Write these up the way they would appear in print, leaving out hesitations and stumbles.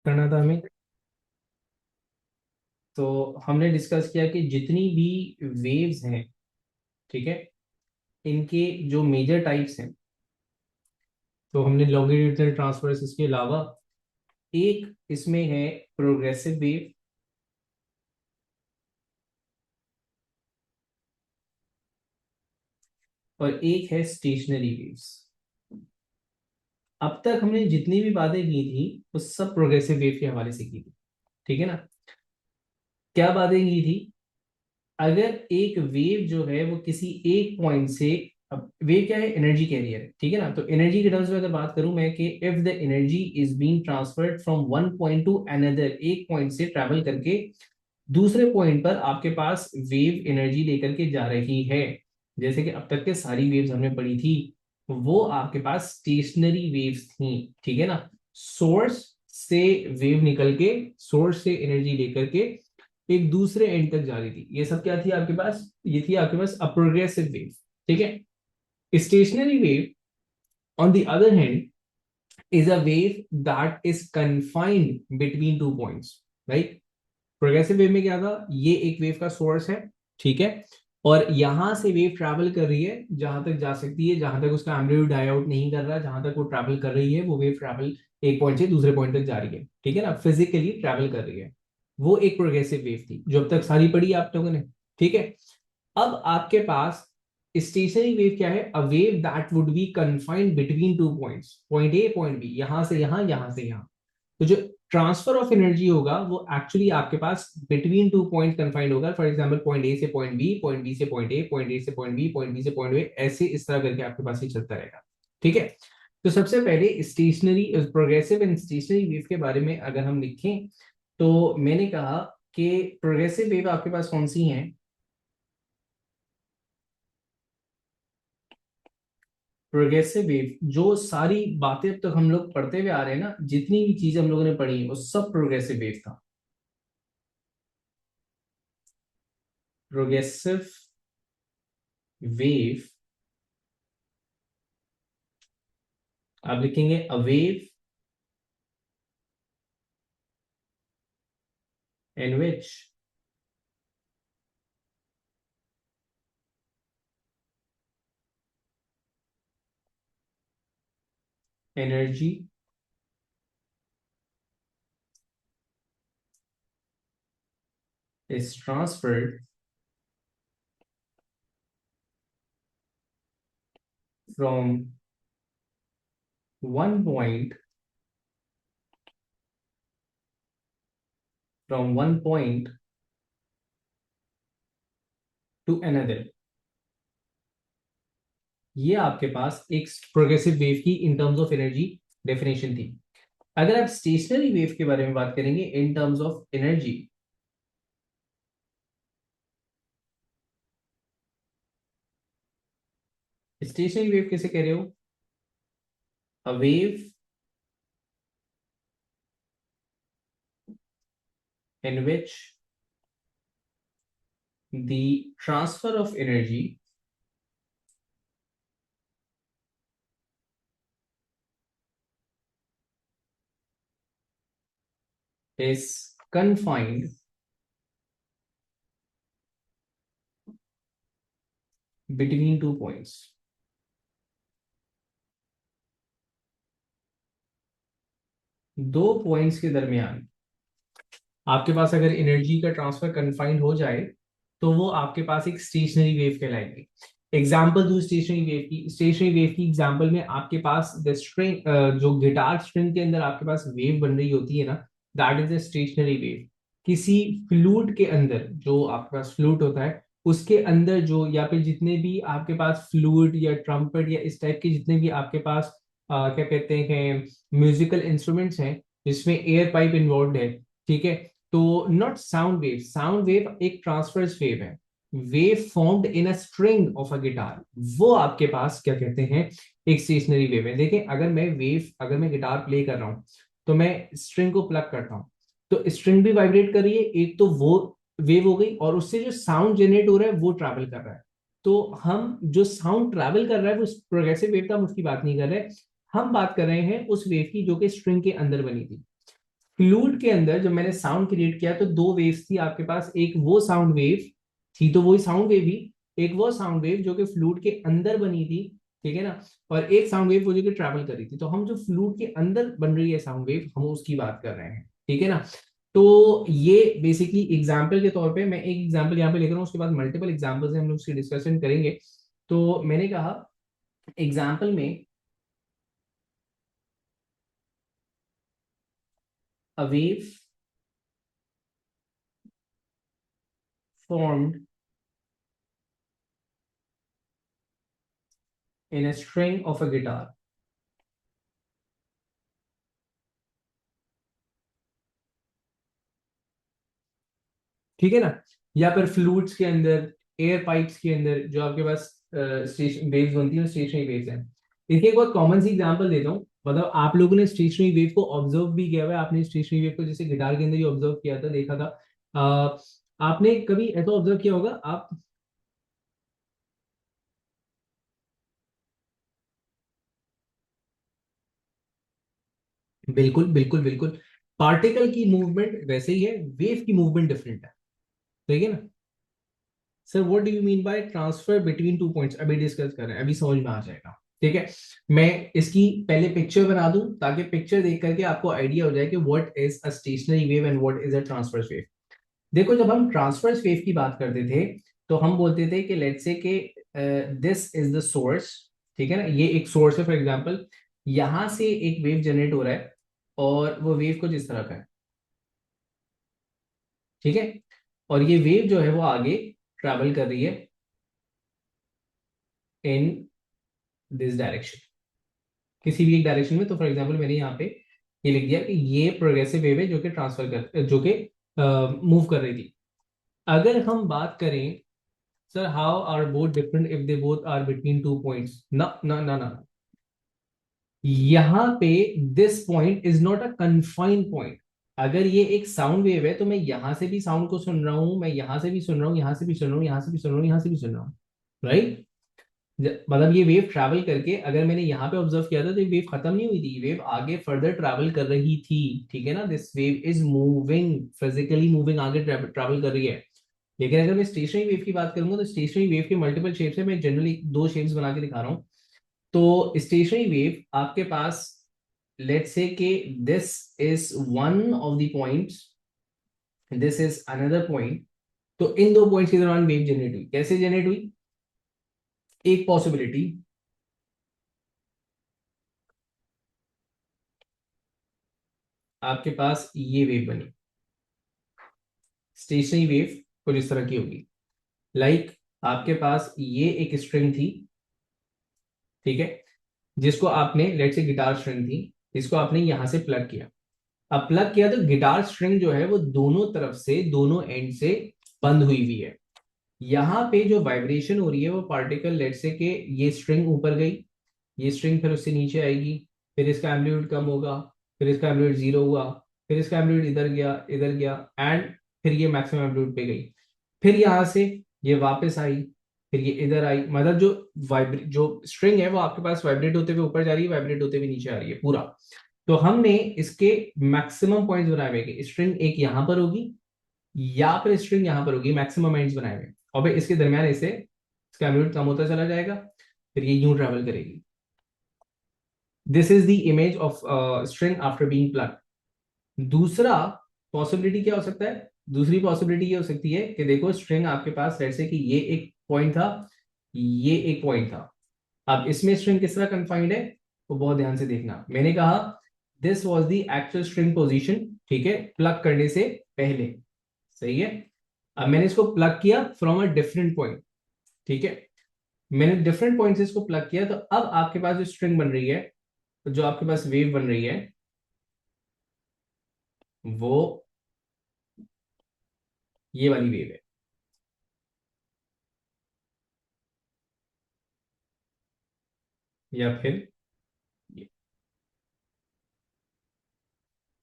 करना था हमें। तो हमने डिस्कस किया कि जितनी भी वेव्स हैं, ठीक है, इनके जो मेजर टाइप्स हैं, तो हमने लॉन्गिट्यूडनल ट्रांसफर्स, इसके अलावा एक इसमें है प्रोग्रेसिव वेव, और एक है स्टेशनरी वेव्स। अब तक हमने जितनी भी बातें की थी वो सब प्रोग्रेसिव वेव के हवाले से की थी, ठीक है ना। क्या बातें की थी? अगर एक वेव जो है वो किसी एक पॉइंट से, अब वेव क्या है? एनर्जी कैरियर, ठीक है ना। तो एनर्जी के टर्म्स में अगर बात करूं मैं कि if the energy is being transferred from one point two another, एक पॉइंट से ट्रैवल करके दूसरे पॉइंट पर आपके पास वेव एनर्जी लेकर के जा रही है, जैसे कि अब तक के सारी वेव्स हमने पढ़ी थी, वो आपके पास स्टेशनरी वेव्स थी, ठीक है ना। सोर्स से वेव निकल के, सोर्स से एनर्जी लेकर के एक दूसरे एंड तक जा रही थी, ये सब क्या थी आपके पास? ये थी आपके पास अ प्रोग्रेसिव वेव, ठीक है। Stationary wave on the other hand is a wave that is confined between two points, right. Progressive wave में क्या था? ये एक वेव का सोर्स है, ठीक है, और यहां से वेव ट्रैवल कर रही है जहां तक जा सकती है, जहां तक उसका एम्पलीट्यूड डाई आउट नहीं कर रहा, जहां तक वो ट्रैवल कर रही है वो वेव ट्रैवल एक पॉइंट से दूसरे पॉइंट तक जा रही है, ठीक है ना, फिजिकली ट्रैवल कर रही है। वो एक प्रोग्रेसिव वेव थी जो अब तक सारी पढ़ी आप लोगों ने, ठीक है। अब आपके पास स्टेशनरी वेव क्या है? A wave that would be confined between two points, point A point B, यहां से यहां, यहां से यहां। तो जो ट्रांसफर ऑफ एनर्जी होगा वो एक्चुअली आपके पास बिटवीन टू पॉइंट कन्फाइंड होगा। फॉर एग्जांपल पॉइंट ए से पॉइंट बी, पॉइंट बी से पॉइंट ए, पॉइंट ए से पॉइंट बी, पॉइंट बी से पॉइंट ए, ऐसे इस तरह करके आपके पास ही चलता रहेगा, ठीक है। तो सबसे पहले stationary, progressive and stationary wave के बारे में अगर हम लिखें, तो मैंने कहा कि प्रोग्रेसिव वेव आपके पास कौन सी हैं? प्रोग्रेसिव वेव, जो सारी बातें अब तक हम लोग पढ़ते हुए आ रहे हैं ना, जितनी भी चीजें हम लोगों ने पढ़ी है वो सब प्रोग्रेसिव वेव था। प्रोग्रेसिव वेव, आप लिखेंगे a wave in which energy is transferred from one point from one point to another। ये आपके पास एक प्रोग्रेसिव वेव की in terms of energy definition थी। अगर आप स्टेशनरी वेव के बारे में बात करेंगे in terms of energy, stationary wave कैसे कह रहे हो? A wave in which the transfer of energy is confined between two points। दो पॉइंट्स के दरमियान आपके पास अगर एनर्जी का ट्रांसफर कन्फाइंड हो जाए तो वो आपके पास एक स्टेशनरी वेव कहलाएगी। एग्जाम्पल दो स्टेशनरी वेव की, स्टेशनरी वेव की एग्जाम्पल में आपके पास द स्ट्रिंग, जो गिटार स्ट्रिंग के अंदर आपके पास वेव बन रही होती है ना, that is the stationary wave. किसी फ्लूट के अंदर, जो आपके पास फ्लूट होता है उसके अंदर जो, या फिर जितने भी आपके पास फ्लूट या ट्रम्पेट या इस टाइप के जितने भी आपके पास क्या कहते हैं म्यूजिकल इंस्ट्रूमेंट्स हैं जिसमें एयर पाइप इन्वॉल्व है, ठीक है। तो not sound wave, sound wave एक ट्रांसवर्स वेव है, wave formed in a string of a guitar, वो आपके पास क्या कहते हैं एक स्टेशनरी वेव है। देखिए अगर मैं गिटार प्ले कर रहा हूं तो मैं स्ट्रिंग को प्लग करता हूं, तो स्ट्रिंग भी वाइब्रेट कर रही है, एक तो वो वेव हो गई, और उससे जो साउंड जनरेट हो रहा है वो ट्रैवल कर रहा है। तो हम जो साउंड ट्रैवल कर रहा है वो प्रोग्रेसिव वेव का हम उसकी बात नहीं कर रहे, हम बात कर रहे हैं उस वेव की जो कि स्ट्रिंग के अंदर बनी थी। फ्लूइड के अंदर जब मैंने साउंड क्रिएट किया तो दो वेव्स थी आपके पास, एक वो साउंड वेव थी, तो वही साउंड वेव ही, एक वो साउंड वेव जो कि फ्लूइड के अंदर बनी थी, ठीक है ना, और एक साउंड वेव वो जो कि ट्रैवल कर रही थी। तो हम जो फ्लूइड के अंदर बन रही है साउंड वेव, हम उसकी बात कर रहे हैं, ठीक है ना। तो ये बेसिकली एग्जाम्पल के तौर पे मैं एक एग्जाम्पल यहाँ पे लेकर उसके बाद मल्टीपल एग्जाम्पल से हम लोग उसकी डिस्कशन करेंगे। तो मैंने कहा एग्जाम्पल में a wave formed in a string of a guitar। ठीक है ना, या फिर फ्लूट्स के अंदर, एयर पाइप्स के अंदर जो आपके पास स्टेशन वेव्स बनती है, स्टेशनरी वेव्स हैं। देखिए एक बहुत कॉमन सी एग्जांपल देता हूँ, मतलब आप लोगों ने स्टेशनरी वेव को ऑब्जर्व भी किया हुआ है, आपने स्टेशनरी वेव को जैसे गिटार के अंदर ही ऑब्जर्व किया था, देखा था। आपने कभी ऐसा ऑब्जर्व किया होगा आप, बिल्कुल बिल्कुल बिल्कुल, पार्टिकल की मूवमेंट वैसे ही है, वेव की मूवमेंट डिफरेंट है, ठीक है ना। Sir what do you mean by transfer between two points, अभी डिस्कस कर रहे हैं, अभी समझ में आ जाएगा, ठीक है। मैं इसकी पहले पिक्चर बना दूं ताकि पिक्चर देख करके आपको आइडिया हो जाए कि what is a stationary wave and what is a transverse wave. देखो जब हम ट्रांसवर्स वेव की बात करते थे तो हम बोलते थे कि लेट्स से कि दिस इज द सोर्स, ठीक है ना, ये एक सोर्स है फॉर एग्जांपल, यहां से एक वेव जनरेट हो रहा है और वो वेव कुछ इस तरह का है, ठीक है, और ये वेव जो है वो आगे ट्रैवल कर रही है इन दिस डायरेक्शन, किसी भी एक डायरेक्शन में। तो फॉर एग्जांपल मैंने यहाँ पे ये लिख दिया कि ये प्रोग्रेसिव वेव है जो कि ट्रांसफर कर, जो कि मूव कर रही थी। अगर हम बात करें sir how are both different if they both are between two points, ना ना ना ना, यहाँ पे this point is not a confined point. अगर ये एक साउंड वेव है तो मैं यहां से भी साउंड को सुन रहा हूं, मैं यहां से भी सुन रहा हूं, यहां से भी सुन रहा हूं, यहां से भी सुन रहा हूं, यहां से भी सुन रहा हूं, राइट। मतलब ये वेव ट्रैवल करके अगर मैंने यहाँ पे ऑब्जर्व किया था तो ये वेव खत्म नहीं हुई थी, वेव आगे फर्दर ट्रैवल कर रही थी, ठीक है ना, this wave is moving, physically moving, आगे ट्रैवल कर रही है। लेकिन अगर मैं स्टेशनरी वेव की बात करूंगा तो स्टेशनरी वेव के मल्टीपल शेप्स है, मैं जनरली दो शेप्स बना के दिखा रहा हूँ। तो स्टेशनरी वेव आपके पास, लेट्स से कि this is one of the points, this is another point, तो इन दो पॉइंट्स के दौरान वेव जनरेट हुई, कैसे जनरेट हुई, एक पॉसिबिलिटी, आपके पास ये वेव बनी, स्टेशनरी वेव कुछ इस तरह की होगी, लाइक आपके पास ये एक स्ट्रिंग थी, ठीक है, जिसको आपने लेट्स से गिटार स्ट्रिंग थी, इसको आपने यहां से प्लग किया। अब प्लग किया तो गिटार स्ट्रिंग जो है वो दोनों तरफ से, दोनों एंड से बंद हुई हुई है। यहाँ पे जो वाइब्रेशन हो रही है वो पार्टिकल लेट्स से कि ये स्ट्रिंग ऊपर गई, ये स्ट्रिंग फिर उससे नीचे आएगी, फिर इसका एम्पलीट्यूड कम होगा, फिर इसका एम्पलीट्यूड जीरो हुआ, फिर इसका एम्पलीट्यूड इधर गया एंड फिर ये मैक्सिमम एम्पलीट्यूड पे गई, फिर यहां से ये वापस आई, फिर ये इधर आई, मतलब जो वाइब्रेट जो स्ट्रिंग है वो आपके पास वाइब्रेट होते हुए ऊपर जा रही है, वाइब्रेट होते हुए नीचे आ रही है पूरा। तो हमने इसके मैक्सिमम पॉइंट्स बनाए हुए कि स्ट्रिंग एक यहां पर होगी या फिर स्ट्रिंग यहां पर होगी, मैक्सिमम एंड्स बनाए हुए, और फिर इसके दरमियान इसे इसका एम्पलीट्यूड कम होता चला जाएगा, फिर ये यूं ट्रेवल करेगी। This is the image of string after being plug. दूसरा पॉसिबिलिटी क्या हो सकता है, दूसरी पॉसिबिलिटी ये हो सकती है कि देखो स्ट्रिंग आपके पास जैसे कि ये एक पॉइंट था, ये एक पॉइंट था, अब इसमें स्ट्रिंग किस तरह कन्फाइंड है, तो बहुत ध्यान से देखना, मैंने कहा this was the actual string position, ठीक है, प्लग करने से पहले, सही है। अब मैंने इसको प्लग किया फ्रॉम अ डिफरेंट पॉइंट, ठीक है, मैंने डिफरेंट पॉइंट से इसको प्लग किया, तो अब आपके पास जो स्ट्रिंग बन रही है, जो आपके पास वेव बन रही है, वो ये वाली वेव है, या फिर ये।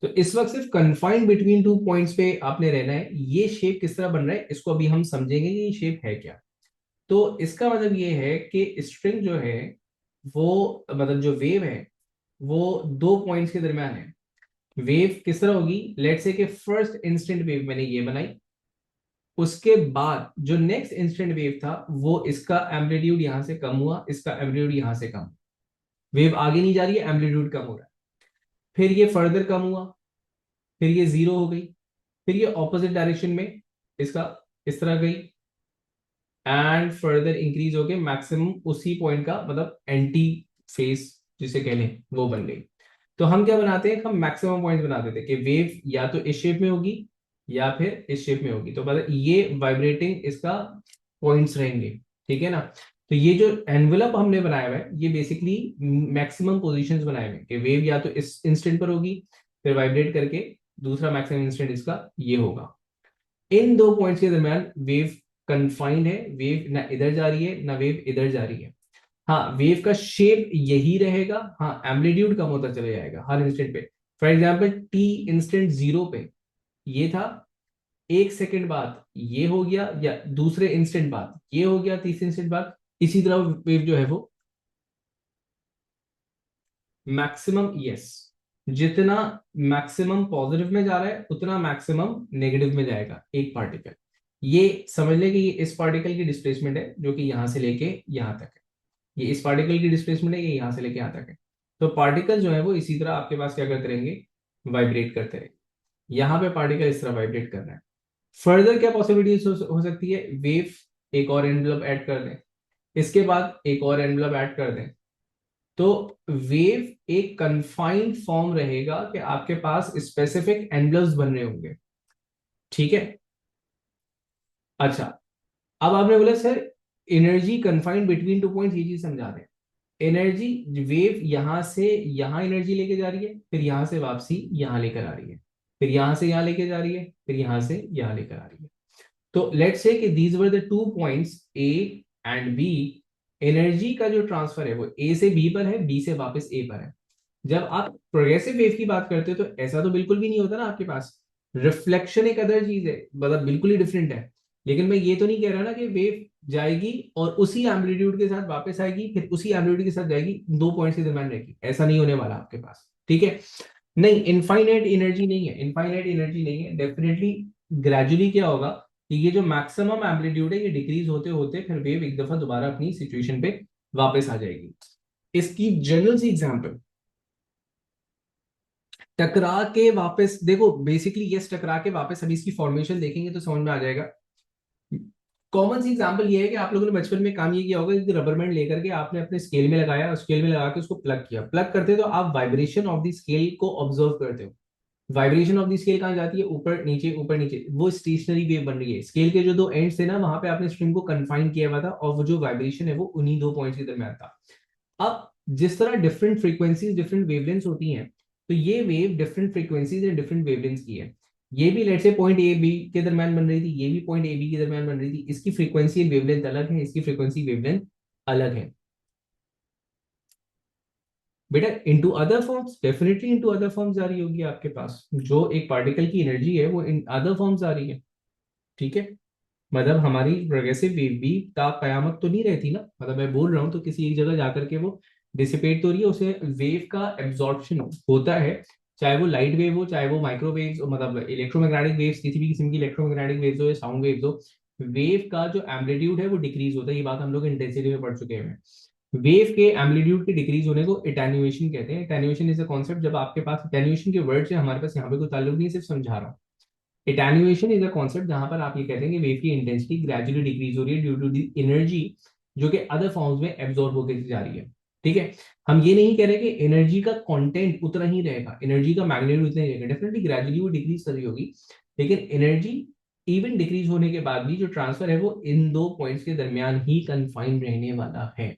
तो इस वक्त सिर्फ कन्फाइंड बिटवीन टू पॉइंट्स पे आपने रहना है, ये शेप किस तरह बन रहा है इसको अभी हम समझेंगे कि ये शेप है क्या। तो इसका मतलब ये है कि स्ट्रिंग जो है वो, मतलब जो वेव है वो दो पॉइंट्स के दरमियान है, वेव किस तरह होगी, लेट्स से कि फर्स्ट इंस्टेंट वेव मैंने ये बनाई, उसके बाद जो नेक्स्ट इंस्टेंट वेव था वो इसका एम्पलीट्यूड यहां से कम हुआ, इसका एम्पलीट्यूड यहां से कम, वेव आगे नहीं जा रही है, एम्पलीट्यूड कम हो रहा है, फिर ये फर्दर कम हुआ, फिर ये जीरो हो गई, फिर ये ऑपोजिट डायरेक्शन में इसका इस तरह गई, एंड फर्दर इंक्रीज हो गए मैक्सिमम उसी पॉइंट का, मतलब एंटी फेस जिसे कह लें वो बन गई। तो हम क्या बनाते हैं, हम मैक्सिमम पॉइंट बनाते थे कि वेव या तो इस शेप में होगी या फिर इस शेप में होगी, तो मतलब ये वाइब्रेटिंग इसका पॉइंट्स रहेंगे, ठीक है ना। तो ये जो एनवेलप हमने बनाया हुआ है ये बेसिकली मैक्सिमम पोजीशंस बनाए हुए हैं कि वेव या तो इस इंस्टेंट पर होगी, फिर वाइब्रेट करके दूसरा मैक्सिमम इंस्टेंट इसका ये होगा। इन दो पॉइंट्स के दरमियान वेव कन्फाइंड है, वेव ना इधर जा रही है ना वेव इधर जा रही है। हाँ, वेव का शेप यही रहेगा, हाँ एम्पलीट्यूड कम होता चला जाएगा हर इंस्टेंट पे। For example T instant zero पे ये था, एक सेकंड बाद ये हो गया, या दूसरे इंस्टेंट बाद ये हो गया, तीसरे इंस्टेंट बाद इसी तरह वेव जो है वो मैक्सिमम, यस, जितना मैक्सिमम पॉजिटिव में जा रहा है उतना मैक्सिमम नेगेटिव में जाएगा एक पार्टिकल। ये समझ ले कि ये इस पार्टिकल की डिस्प्लेसमेंट है जो कि यहां से लेके यहां तक है, ये इस पार्टिकल की डिस्प्लेसमेंट है, ये यहां से लेके यहां तक है। तो पार्टिकल जो है वो इसी तरह आपके पास क्या करते रहेंगे, वाइब्रेट करते रहेंगे। यहाँ पे पार्टिकल इस तरह वाइब्रेट कर रहा है। फर्दर क्या पॉसिबिलिटीज हो सकती है, वेव एक और एनवलप ऐड कर दें, इसके बाद एक और एनवलप ऐड कर दें, तो वेव एक कंफाइंड फॉर्म रहेगा कि आपके पास स्पेसिफिक एनवलप्स बन रहे होंगे, ठीक है। अच्छा, अब आपने बोला sir energy confined between two points, ये चीज समझा दें। एनर्जी, वेव यहां से यहां एनर्जी लेके जा रही है, फिर यहां से वापसी यहां लेकर आ रही है, फिर यहां से यहां लेके जा रही है, फिर यहां से यहां लेकर आ रही है। तो लेट्स से कि these were the two points A and B, energy का जो ट्रांसफर है वो ए से बी पर है, बी से वापस ए पर है। जब आप प्रोग्रेसिव वेव की बात करते हो तो ऐसा तो बिल्कुल भी नहीं होता ना आपके पास, रिफ्लेक्शन एक अदर चीज है, मतलब बिल्कुल ही डिफरेंट है। लेकिन मैं ये तो नहीं कह रहा ना कि वेव जाएगी और उसी एम्पलीट्यूड के साथ वापस आएगी, फिर उसी एम्पलीट्यूड के साथ जाएगी, दो पॉइंट्स के दरम्यान रहेगी, ऐसा नहीं होने वाला आपके पास, ठीक है। नहीं, इनफाइनाइट एनर्जी नहीं है, इनफाइनाइट एनर्जी नहीं है, डेफिनेटली ग्रेजुअली क्या होगा कि ये जो मैक्सिमम एम्पलीट्यूड है ये डिक्रीज होते होते फिर वेव एक दफा दोबारा अपनी सिचुएशन पे वापस आ जाएगी। इसकी जनरल सी एग्जांपल, टकरा के वापस देखो, बेसिकली यस टकरा के वापस अभी इसकी फॉर्मेशन देखेंगे तो समझ में आ जाएगा। कॉमन सी एग्जांपल ये है कि आप लोगों ने बचपन में काम ये किया होगा कि रबर बैंड लेकर के आपने अपने स्केल में लगाया और स्केल में लगा के उसको प्लग किया, प्लग करते तो आप वाइब्रेशन ऑफ द स्केल को ऑब्जर्व करते हो। वाइब्रेशन ऑफ द स्केल कहाँ जाती है, ऊपर नीचे, वो स्टेशनरी वेव बन रही है। स्केल के जो दो एंड्स थे ना वहां पे आपने स्ट्रिंग को कन्फाइन किया हुआ था और वो जो वाइब्रेशन है वो उन्हीं दो पॉइंट्स के दरमियान था। अब जिस तरह डिफरेंट फ्रीक्वेंसीज डिफरेंट वेवलेंथ्स होती हैं, तो ये wave different frequencies and different wavelengths की है। ये भी let's say point A B के दरमियान बन रही थी, ये भी पॉइंट ए बी के दरमियान बन रही थी, इसकी फ्रीक्वेंसी एंड वेवलेंथ अलग है, इसकी फ्रीक्वेंसी वेवलेंथ अलग है। बेटा into other forms, definitely into other forms आ रही होगी आपके पास, जो एक पार्टिकल की एनर्जी है वो इन अदर फॉर्म्स आ रही है, ठीक है। मतलब हमारी प्रोग्रेसिव वेव भी ता कयामत तो नहीं रहती ना, मतलब मैं बोल रहा हूँ तो किसी एक जगह जाकर के वो डिसिपेट तो रही है, उसे वेव का एब्जॉर्प्शन होता है, चाहे वो लाइट वेव हो, चाहे वो माइक्रोवेव, मतलब इलेक्ट्रोमैग्नेटिक वेव्स, किसी भी किस्म की इलेक्ट्रोमैग्नेटिक वेव्स हो या साउंड वेव्स हो, वेव का जो एम्पलीट्यूड है वो डिक्रीज होता है, ये बात हम लोग इंटेंसिटी में पढ़ चुके हैं। वेव के एम्पलीट्यूड के डिक्रीज होने को एटेन्युएशन कहते हैं। एटेन्युएशन इज अ कॉन्सेप्ट, जब आपके पास एटेन्युएशन के वर्ड से हमारे पास यहाँ पे कोई ताल्लुक नहीं, सिर्फ समझा रहा हूँ। एटेन्युएशन इज अ कॉन्सेप्ट जहां पर आप ये कहते हैं कि वेव की इंटेंसिटी ग्रेजुअली डिक्रीज हो रही है ड्यू टू दी एनर्जी जो कि अदर फॉर्म्स में एब्जॉर्ब होकर जा रही है, ठीक है। हम ये नहीं कह रहे कि एनर्जी का कंटेंट उतना ही रहेगा, एनर्जी का मैग्नीट्यूड उतना ही रहेगा, डेफिनेटली ग्रेजुअली वो डिक्रीज कर रही होगी, लेकिन एनर्जी इवन डिक्रीज होने के बाद भी जो ट्रांसफर है वो इन दो पॉइंट्स के दरमियान ही कन्फाइंड रहने वाला है।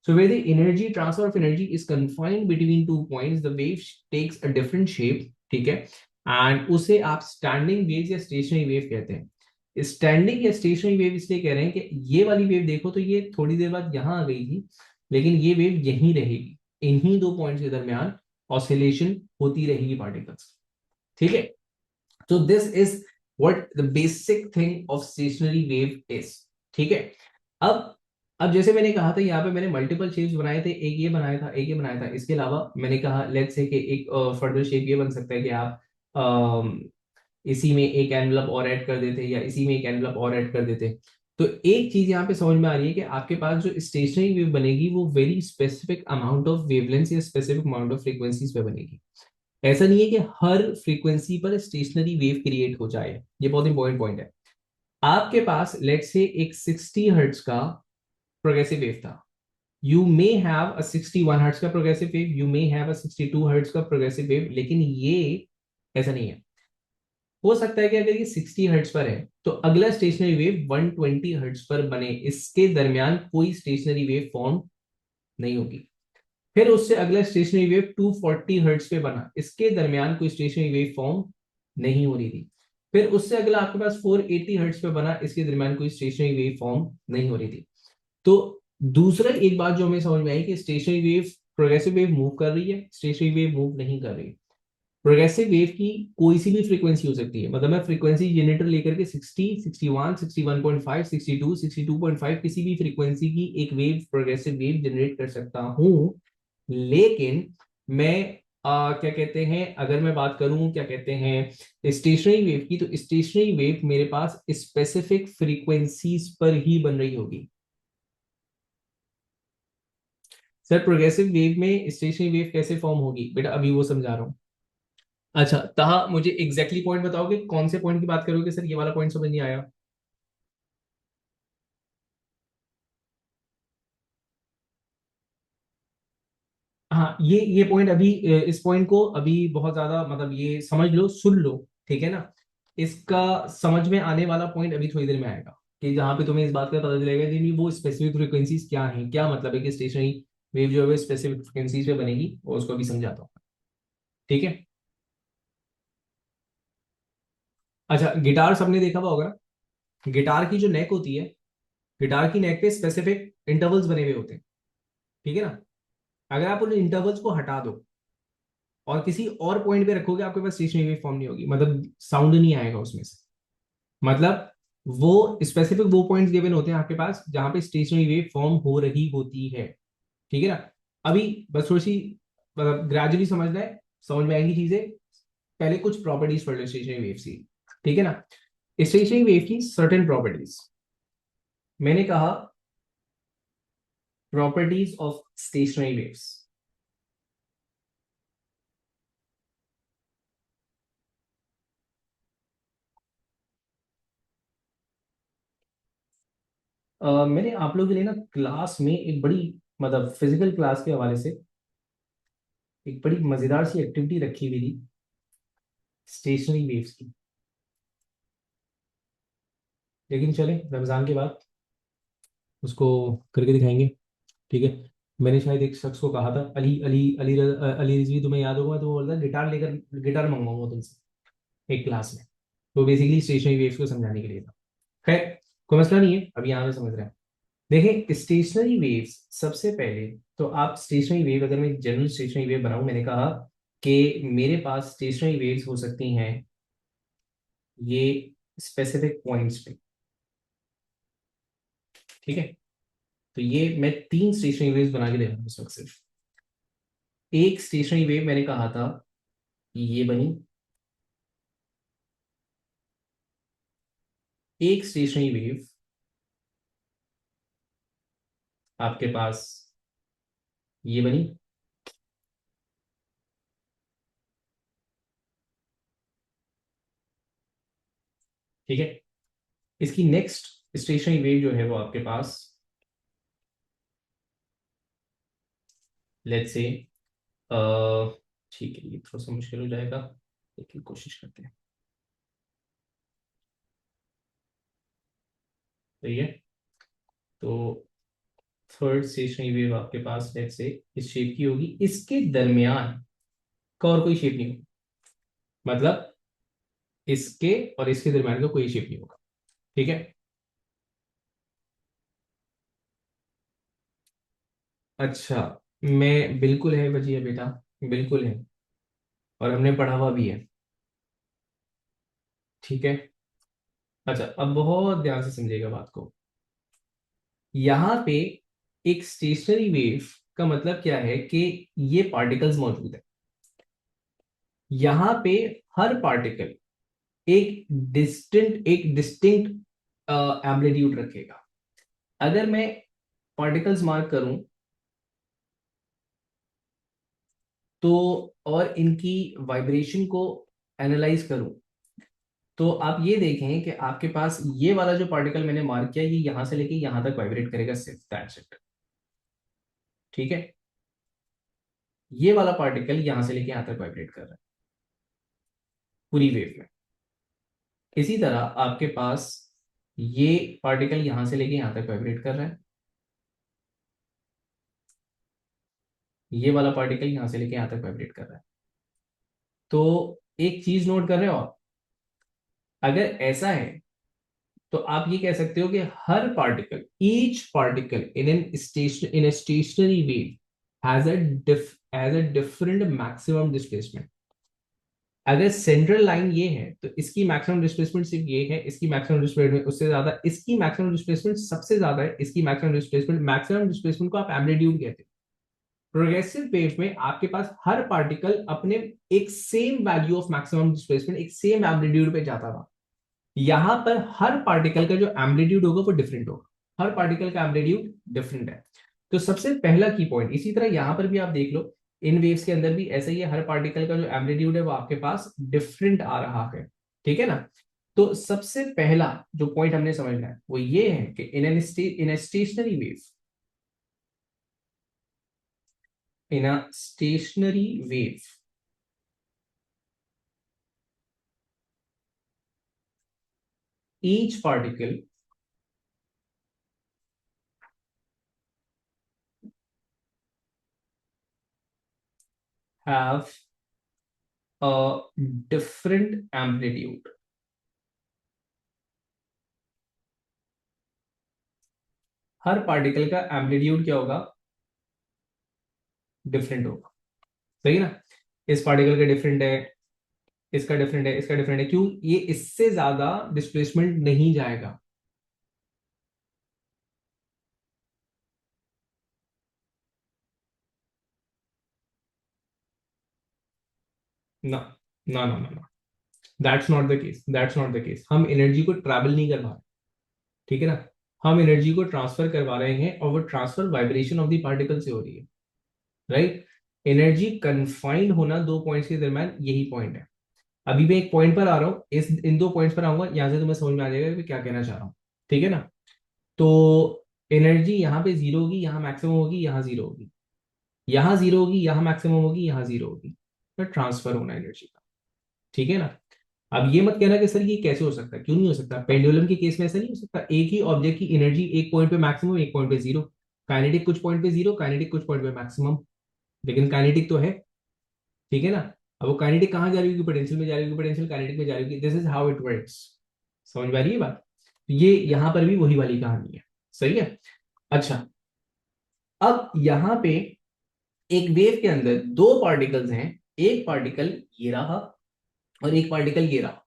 So where the energy transfer of energy is confined between two points, the wave takes a different shape, ठीक है। एंड उसे आप स्टैंडिंग वेव या स्टेशनरी वेव कहते हैं। स्टैंडिंग या स्टेशनरी वेव इसलिए कह रहे हैं कि ये वाली वेव देखो तो ये थोड़ी देर बाद यहां आ गई थी, लेकिन ये वेव यहीं रहेगी, इन्हीं दो पॉइंट्स के दरमियान ऑसिलेशन होती रहेगी पार्टिकल्स, ठीक है। तो this is what the basic thing of stationery wave is, ठीक है। अब अब जैसे मैंने कहा था यहाँ पे मैंने मल्टीपल शेप्स बनाए थे, एक ये बनाया था, एक ये बनाया था, इसके अलावा मैंने कहा लेट्स से कि एक फर्दर शेप ये बन सकता है कि आप इसी में एक एनवलप और ऐड कर देते या इसी में एक एनवलप और ऐड कर देते। तो एक चीज यहाँ पे समझ में आ रही है कि आपके पास जो स्टेशनरी वेव बनेगी वो very specific amount of wavelength या स्पेसिफिक अमाउंट ऑफ फ्रीक्वेंसीज पे बनेगी। ऐसा नहीं है कि हर फ्रीक्वेंसी पर स्टेशनरी वेव क्रिएट हो जाए, ये बहुत इंपॉर्टेंट पॉइंट है। आपके पास लेट से एक 60 हर्ट्ज का प्रोग्रेसिव वेव था, you may have a 61 hertz का progressive wave, you may have a 62 hertz का प्रोग्रेसिव वेव, लेकिन ये ऐसा नहीं है। हो सकता है कि अगर ये 60 हर्ट्ज पर है तो अगला स्टेशनरी वेव 120 हर्ट्ज पर बने, इसके दरमियान कोई स्टेशनरी वेव फॉर्म नहीं होगी। फिर उससे अगला स्टेशनरी वेव 240 हर्ट्ज पे बना, इसके दरमियान कोई स्टेशनरी वेव फॉर्म नहीं हो रही थी। फिर उससे अगला आपके पास 480 हर्ट्ज पे बना, इसके दरमियान कोई स्टेशनरी वेव फॉर्म नहीं हो रही थी। तो दूसरा एक बात जो हमें समझ में आई कि stationary wave, progressive wave move कर रही है, स्टेशनरी वेव मूव नहीं कर रही। प्रोग्रेसिव वेव की कोई सी भी फ्रीक्वेंसी हो सकती है, मतलब मैं फ्रीक्वेंसी जनरेटर लेकर के 60, 61, 61.5, 62, 62.5 किसी भी फ्रीक्वेंसी की एक वेव, प्रोग्रेसिव वेव जनरेट कर सकता हूं। लेकिन मैं क्या कहते हैं, अगर मैं बात करूं क्या कहते हैं स्टेशनरी वेव की, तो स्टेशनरी वेव मेरे पास स्पेसिफिक फ्रीक्वेंसीज पर ही बन रही होगी। सर प्रोग्रेसिव वेव में स्टेशनरी वेव कैसे फॉर्म होगी बेटा, अभी वो समझा रहा हूँ। अच्छा तहा मुझे एग्जैक्टली पॉइंट बताओगे, कौन से पॉइंट की बात करोगे सर, ये वाला पॉइंट समझ नहीं आया। हाँ ये पॉइंट अभी इस पॉइंट को अभी बहुत ज्यादा मतलब ये समझ लो, सुन लो, ठीक है ना। इसका समझ में आने वाला पॉइंट अभी थोड़ी देर में आएगा, कि जहां पे तुम्हें इस बात का पता चलेगा कि वो स्पेसिफिक फ्रीक्वेंसीज क्या है, क्या मतलब है कि स्टेशनरी वेव जो है स्पेसिफिक फ्रीक्वेंसीज पे बनेगी, और उसको अभी समझाता हूँ। ठीक है। अच्छा गिटार सबने देखा हुआ होगा, गिटार की जो नेक होती है, गिटार की नेक पे स्पेसिफिक इंटरवल्स बने हुए होते हैं, ठीक है ना। अगर आप उन इंटरवल्स को हटा दो और किसी और पॉइंट पे रखोगे, आपके पास स्टेशनरी वेव फॉर्म नहीं होगी, मतलब साउंड नहीं आएगा उसमें से। मतलब वो स्पेसिफिक वो पॉइंट्स गिवन होते हैं आपके पास जहां पे स्टेशनरी वेव फॉर्म हो रही होती है, ठीक है ना। अभी बस थोड़ी सी मतलब ग्रेजुअली समझना है, समझ में आएंगी चीजें। पहले कुछ प्रॉपर्टीज पढ़ लो स्टेशनरी वेव की, ठीक है ना। स्टेशनरी वेव की सर्टेन प्रॉपर्टीज, मैंने कहा प्रॉपर्टीज ऑफ स्टेशनरी वेव्स। मैंने आप लोगों के लिए ना क्लास में एक बड़ी मतलब फिजिकल क्लास के हवाले से एक बड़ी मजेदार सी एक्टिविटी रखी हुई थी स्टेशनरी वेव्स की। लेकिन चले रमजान के बाद उसको करके दिखाएंगे, ठीक है। मैंने शायद एक शख्स को कहा था, अली अली अली अली रिजवी, तुम्हें याद होगा, तो वो बोलता गिटार लेकर गिटार मंगवाऊंगा तुमसे एक क्लास में। तो बेसिकली स्टेशनरी वेव्स को समझाने के लिए था। खैर कोई मसला नहीं है, अभी यहाँ पे समझ रहे हैं। देखें स्टेशनरी वेव्स, सबसे पहले तो आप स्टेशनरी वेव, अगर मैं जनरल स्टेशनरी वेव बनाऊं, मैंने कहा कि मेरे पास स्टेशनरी वेव्स हो सकती हैं ये स्पेसिफिक पॉइंट्स पे, ठीक है। तो ये मैं तीन स्टेशनरी वेव्स बना के दे रहा हूँ इस वक्त सिर्फ। एक स्टेशनरी वेव मैंने कहा था ये बनी, एक स्टेशनरी वेव आपके पास ये बनी, ठीक है। इसकी नेक्स्ट स्टेशनरी वेव जो है वो आपके पास लेट्स से ठीक है, ये थोड़ा सा मुश्किल हो जाएगा लेकिन कोशिश करते हैं। तो ये तो थर्ड स्टेशनरी वेव आपके पास लेट्स से इस शेप की होगी, इसके दरमियान का और कोई शेप नहीं होगा, मतलब इसके और इसके दरमियान का कोई शेप नहीं होगा, ठीक है। अच्छा मैं बिल्कुल है बजिए बेटा, बिल्कुल है, और हमने पढ़ा हुआ भी है, ठीक है। अच्छा अब बहुत ध्यान से समझिएगा बात को। यहां पे एक स्टेशनरी वेव का मतलब क्या है कि ये पार्टिकल्स मौजूद है। यहां पे हर पार्टिकल एक डिस्टिंक्ट एम्पलीट्यूड रखेगा। अगर मैं पार्टिकल्स मार्क करूं तो और इनकी वाइब्रेशन को एनालाइज करूं तो आप ये देखें कि आपके पास ये वाला जो पार्टिकल मैंने मार्क किया ये यहां से लेके यहां तक वाइब्रेट करेगा, सिर्फ दैट्स इट। ठीक है, ये वाला पार्टिकल यहां से लेके यहां तक वाइब्रेट कर रहा है पूरी वेव में। इसी तरह आपके पास ये पार्टिकल यहां से लेके यहां तक वाइब्रेट कर रहा है, ये वाला पार्टिकल यहां से लेके यहां तक वाइब्रेट कर रहा है। तो एक चीज नोट कर रहे हो आप, अगर ऐसा है तो आप ये कह सकते हो कि हर particle, each particle in a stationary wave has a different maximum displacement. अगर सेंट्रल लाइन ये है तो इसकी मैक्सिमम डिस्प्लेसमेंट सिर्फ ये है, इसकी मैक्सिमम डिस्प्लेसमेंट उससे ज्यादा, इसकी मैक्सिमम डिस्प्लेसमेंट सबसे ज्यादा है, इसकी मैक्सिमम डिस्प्लेसमेंट को आप एम्पलीट्यूड कहते हैं। प्रोग्रेसिव वेव में आपके पास हर पार्टिकल अपने एक same value of maximum displacement, एक सेम एम्पलीट्यूड पे जाता था। यहां पर हर पार्टिकल का जो एम्पलीट्यूड होगा वो डिफरेंट होगा, हर पार्टिकल का एम्पलीट्यूड डिफरेंट है। तो सबसे पहला की पॉइंट, इसी तरह यहां पर भी आप देख लो, इन वेव्स के अंदर भी ऐसा ही है, हर पार्टिकल का जो एम्पलीट्यूड है वो आपके पास डिफरेंट आ रहा है। ठीक है ना। तो सबसे पहला जो पॉइंट हमने समझना है वो ये है कि in stationary wave, in a stationary wave each particle have a different amplitude। हर पार्टिकल का एम्पलीट्यूड क्या होगा, डिफरेंट होगा। सही है ना। इस पार्टिकल का डिफरेंट है, इसका डिफरेंट है, इसका डिफरेंट है, क्यों, ये इससे ज्यादा डिस्प्लेसमेंट नहीं जाएगा। ना ना ना ना ना, that's not the case, that's not the case. हम एनर्जी को ट्रैवल नहीं करवा रहे। ठीक है ना। हम एनर्जी को ट्रांसफर करवा रहे हैं और वो transfer vibration of the particle से हो रही है। राइट। एनर्जी कन्फाइंड होना दो पॉइंट्स के दरम्यान, यही पॉइंट है। अभी मैं एक पॉइंट पर आ रहा हूँ, इस इन दो पॉइंट्स पर आऊंगा, यहां से तुम्हें समझ में आ जाएगा कि क्या कहना चाह रहा हूँ। ठीक है ना। तो एनर्जी यहाँ पे जीरो होगी, यहाँ मैक्सिमम होगी, यहाँ जीरो होगी, यहाँ जीरो होगी, यहाँ मैक्सिमम होगी, यहाँ जीरो होगी। तो ट्रांसफर होना एनर्जी का। ठीक है ना। अब ये मत कहना कि सर ये कैसे हो सकता है, क्यों नहीं हो सकता, पेंडुलम के केस में ऐसा नहीं हो सकता। एक ही ऑब्जेक्ट की एनर्जी एक पॉइंट पे मैक्सिमम, एक पॉइंट पे जीरो। काइनेटिक कुछ पॉइंट पे जीरो, काइनेटिक कुछ पॉइंट पे मैक्सिमम, लेकिन काइनेटिक तो है। ठीक है ना। अब वो काइनेटिक कहाँ जा रही होगी, पोटेंशियल में जा रही होगी, पोटेंशियल काइनेटिक में जा रही होगी। This is how it works. समझ में आ रही है बात। तो ये यहां पर भी वही वाली कहानी है। सही है। अच्छा, अब यहां पे एक वेव के अंदर दो पार्टिकल्स हैं, एक पार्टिकल ये रहा और एक पार्टिकल ये रहा।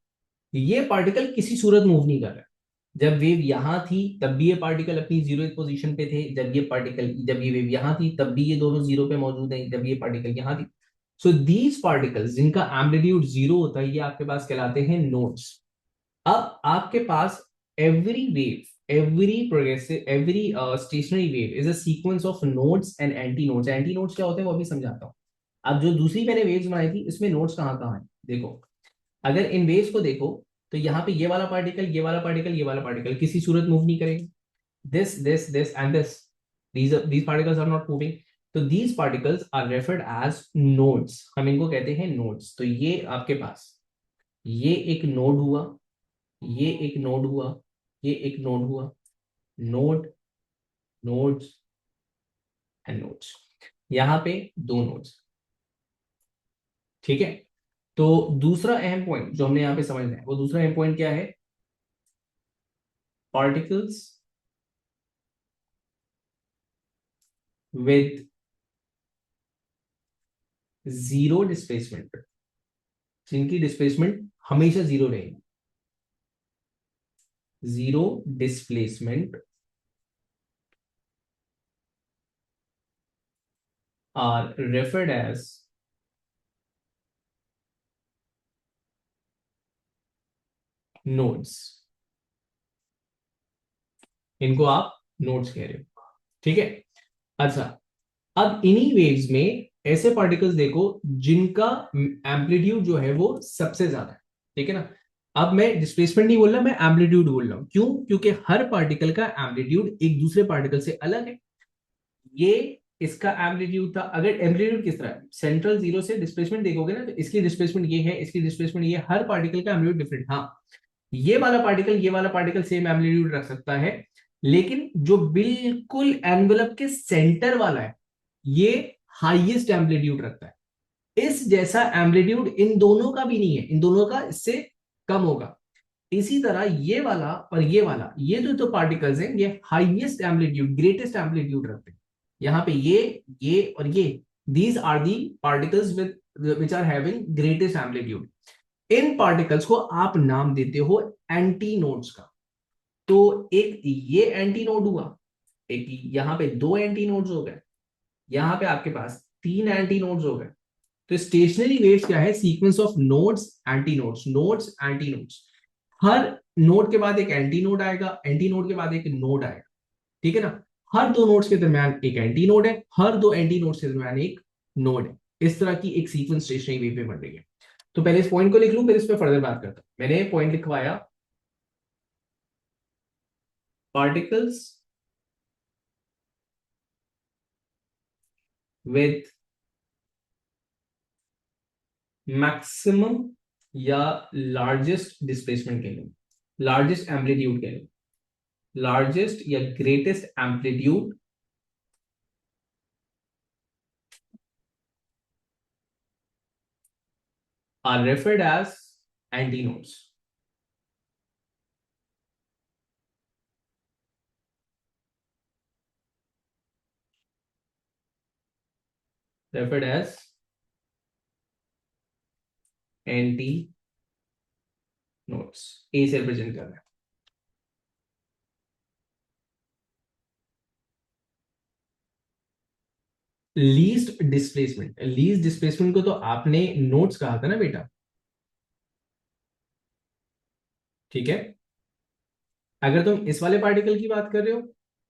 ये पार्टिकल किसी सूरत मूव नहीं कर रहा है। जब वेव यहां थी तब भी ये पार्टिकल अपनी जीरो पोजीशन पे थे, जब ये वेव यहां थी तब भी ये दोनों जीरो पे मौजूद हैं, जब ये पार्टिकल यहां थी। सो दीज पार्टिकल्स जिनका एम्पलीट्यूड जीरो होता है ये आपके पास कहलाते हैं नोड्स। अब आपके पास every wave, every stationary wave is a sequence of nodes and antinodes. Antinodes क्या होते हैं वो भी समझाता हूं। अब जो दूसरी मैंने वेव्स बनाई थी इसमें नोड्स कहाँ कहाँ है देखो। अगर इन वेव्स को देखो तो यहाँ पे ये वाला पार्टिकल, ये वाला पार्टिकल, ये वाला पार्टिकल किसी सूरत मूव नहीं करेगा। This and this, these particles are not moving। तो these particles are referred as nodes, हम इनको कहते हैं नोड्स। तो ये आपके पास ये एक नोड हुआ, ये एक नोड हुआ, ये एक नोड हुआ, नोड, नोड्स एंड नोड्स। यहाँ पे दो नोड्स। ठीक है। तो दूसरा अहम पॉइंट जो हमने यहाँ पे समझना है वो दूसरा अहम पॉइंट क्या है, पार्टिकल्स विद जीरो डिस्प्लेसमेंट, जिनकी डिस्प्लेसमेंट हमेशा जीरो रहेगी, zero displacement are referred as nodes. इनको आप नोड्स कह रहे हो, ठीक है। अच्छा, अब इन्हीं वेव्स में ऐसे पार्टिकल्स देखो जिनका एम्पलीट्यूड जो है वो सबसे ज्यादा है, ठीक है ना। अब मैं डिस्प्लेसमेंट नहीं बोल रहा, मैं एम्पलीट्यूड बोल रहा हूं। क्यों? क्योंकि हर पार्टिकल का एम्पलीट्यूड एक दूसरे पार्टिकल से अलग है। ये इसका एम्पलीट्यूड था। अगर एम्पलीट्यूड किस तरह है, सेंट्रल जीरो से डिस्प्लेसमेंट देखोगे ना, तो इसकी डिस्प्लेसमेंट ये है, इसकी डिस्प्लेसमेंट ये, हर पार्टिकल का एम्पलीट्यूड डिफरेंट। हाँ, ये वाला पार्टिकल सेम एम्पलीट्यूड रख सकता है, लेकिन जो बिल्कुल एनवेलप के सेंटर वाला है ये हाईएस्ट एम्पलीट्यूड रखता है। इस जैसा एम्पलीट्यूड इन दोनों का भी नहीं है, इन दोनों का इससे कम होगा। इसी तरह ये वाला और ये वाला, ये जो तो पार्टिकल्स हैं ये हाईएस्ट एम्पलीट्यूड, ग्रेटेस्ट एम्पलीट्यूड रखते हैं। यहाँ पे ये और ये, these are the particles with which are having greatest amplitude. इन पार्टिकल्स को आप नाम देते हो एंटी नोड्स का। तो एक ये एंटी नोड हुआ, एक यहाँ पे दो एंटी नोड्स हो गए, यहाँ पे आपके पास तीन एंटी नोड्स हो गए। तो स्टेशनरी वेव्स क्या है? Sequence of nodes, anti nodes, nodes anti nodes. Her node के बाद एक एंटी नोड आएगा, एंटी नोड के बाद एक नोड आएगा, ठीक है ना। हर दो नोड्स के दरमियान एक एंटी नोड है, हर दो एंटी नोड्स के दरमियान एक नोड है। इस तरह की एक सीक्वेंस स्टेशनरी वेव में बन रही है। तो पहले इस पॉइंट को लिख लूं, फिर इस पर फर्दर बात करता हूं। मैंने पॉइंट लिखवाया, पार्टिकल्स विथ मैक्सिमम या लार्जेस्ट डिस्प्लेसमेंट के लिए, लार्जेस्ट एम्पलीट्यूड के लिए, लार्जेस्ट या greatest amplitude are referred as antinodes. Referred as antinodes. ए से रिप्रेजेंट कर रहे हैं। लीस्ट डिस्प्लेसमेंट, लीस्ट डिस्प्लेसमेंट को तो आपने नोड्स कहा था ना बेटा, ठीक है। अगर तुम इस वाले पार्टिकल की बात कर रहे हो